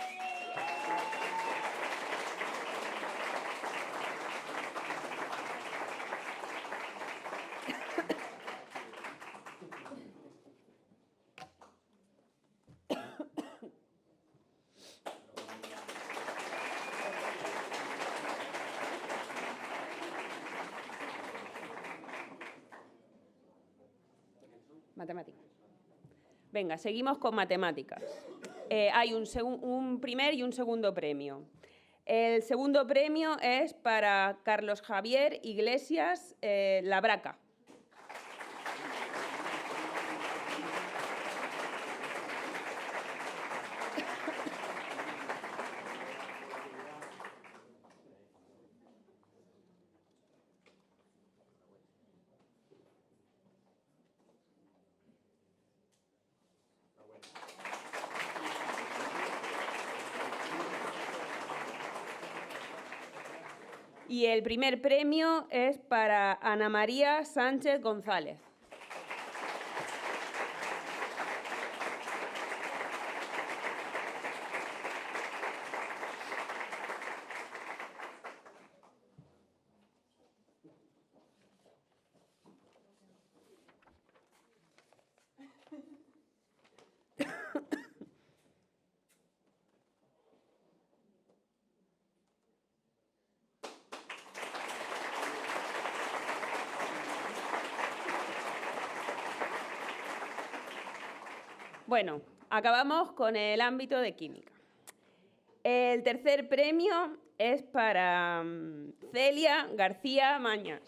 Matemáticas. Venga, seguimos con matemáticas. Hay un primer y un segundo premio. El segundo premio es para Carlos Javier Iglesias Labraca. Y el primer premio es para Ana María Sánchez González. Bueno, acabamos con el ámbito de química. El tercer premio es para Celia García Mañas.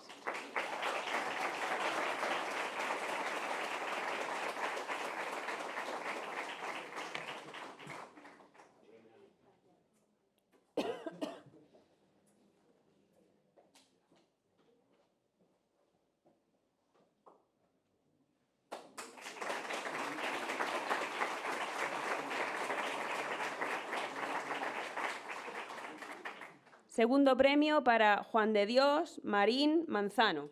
Segundo premio para Juan de Dios Marín Manzano.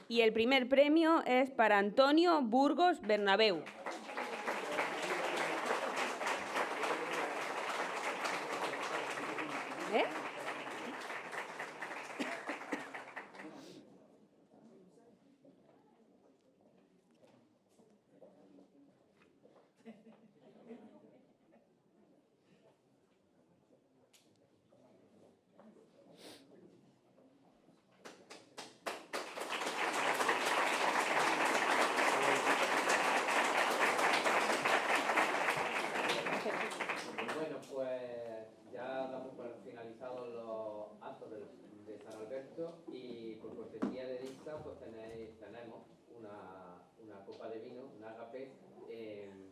Y el primer premio es para Antonio Burgos Bernabeu. Bueno, pues ya damos por finalizados los actos de San Alberto y por cortesía de Dista pues tenemos una copa de vino, un agape, en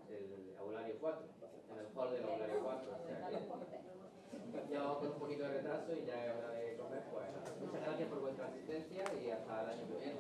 el aulario 4, en el hall del aulario 4. O sea que ya vamos con un poquito de retraso y ya es hora de comer. Pues muchas gracias por vuestra asistencia y hasta el año que viene.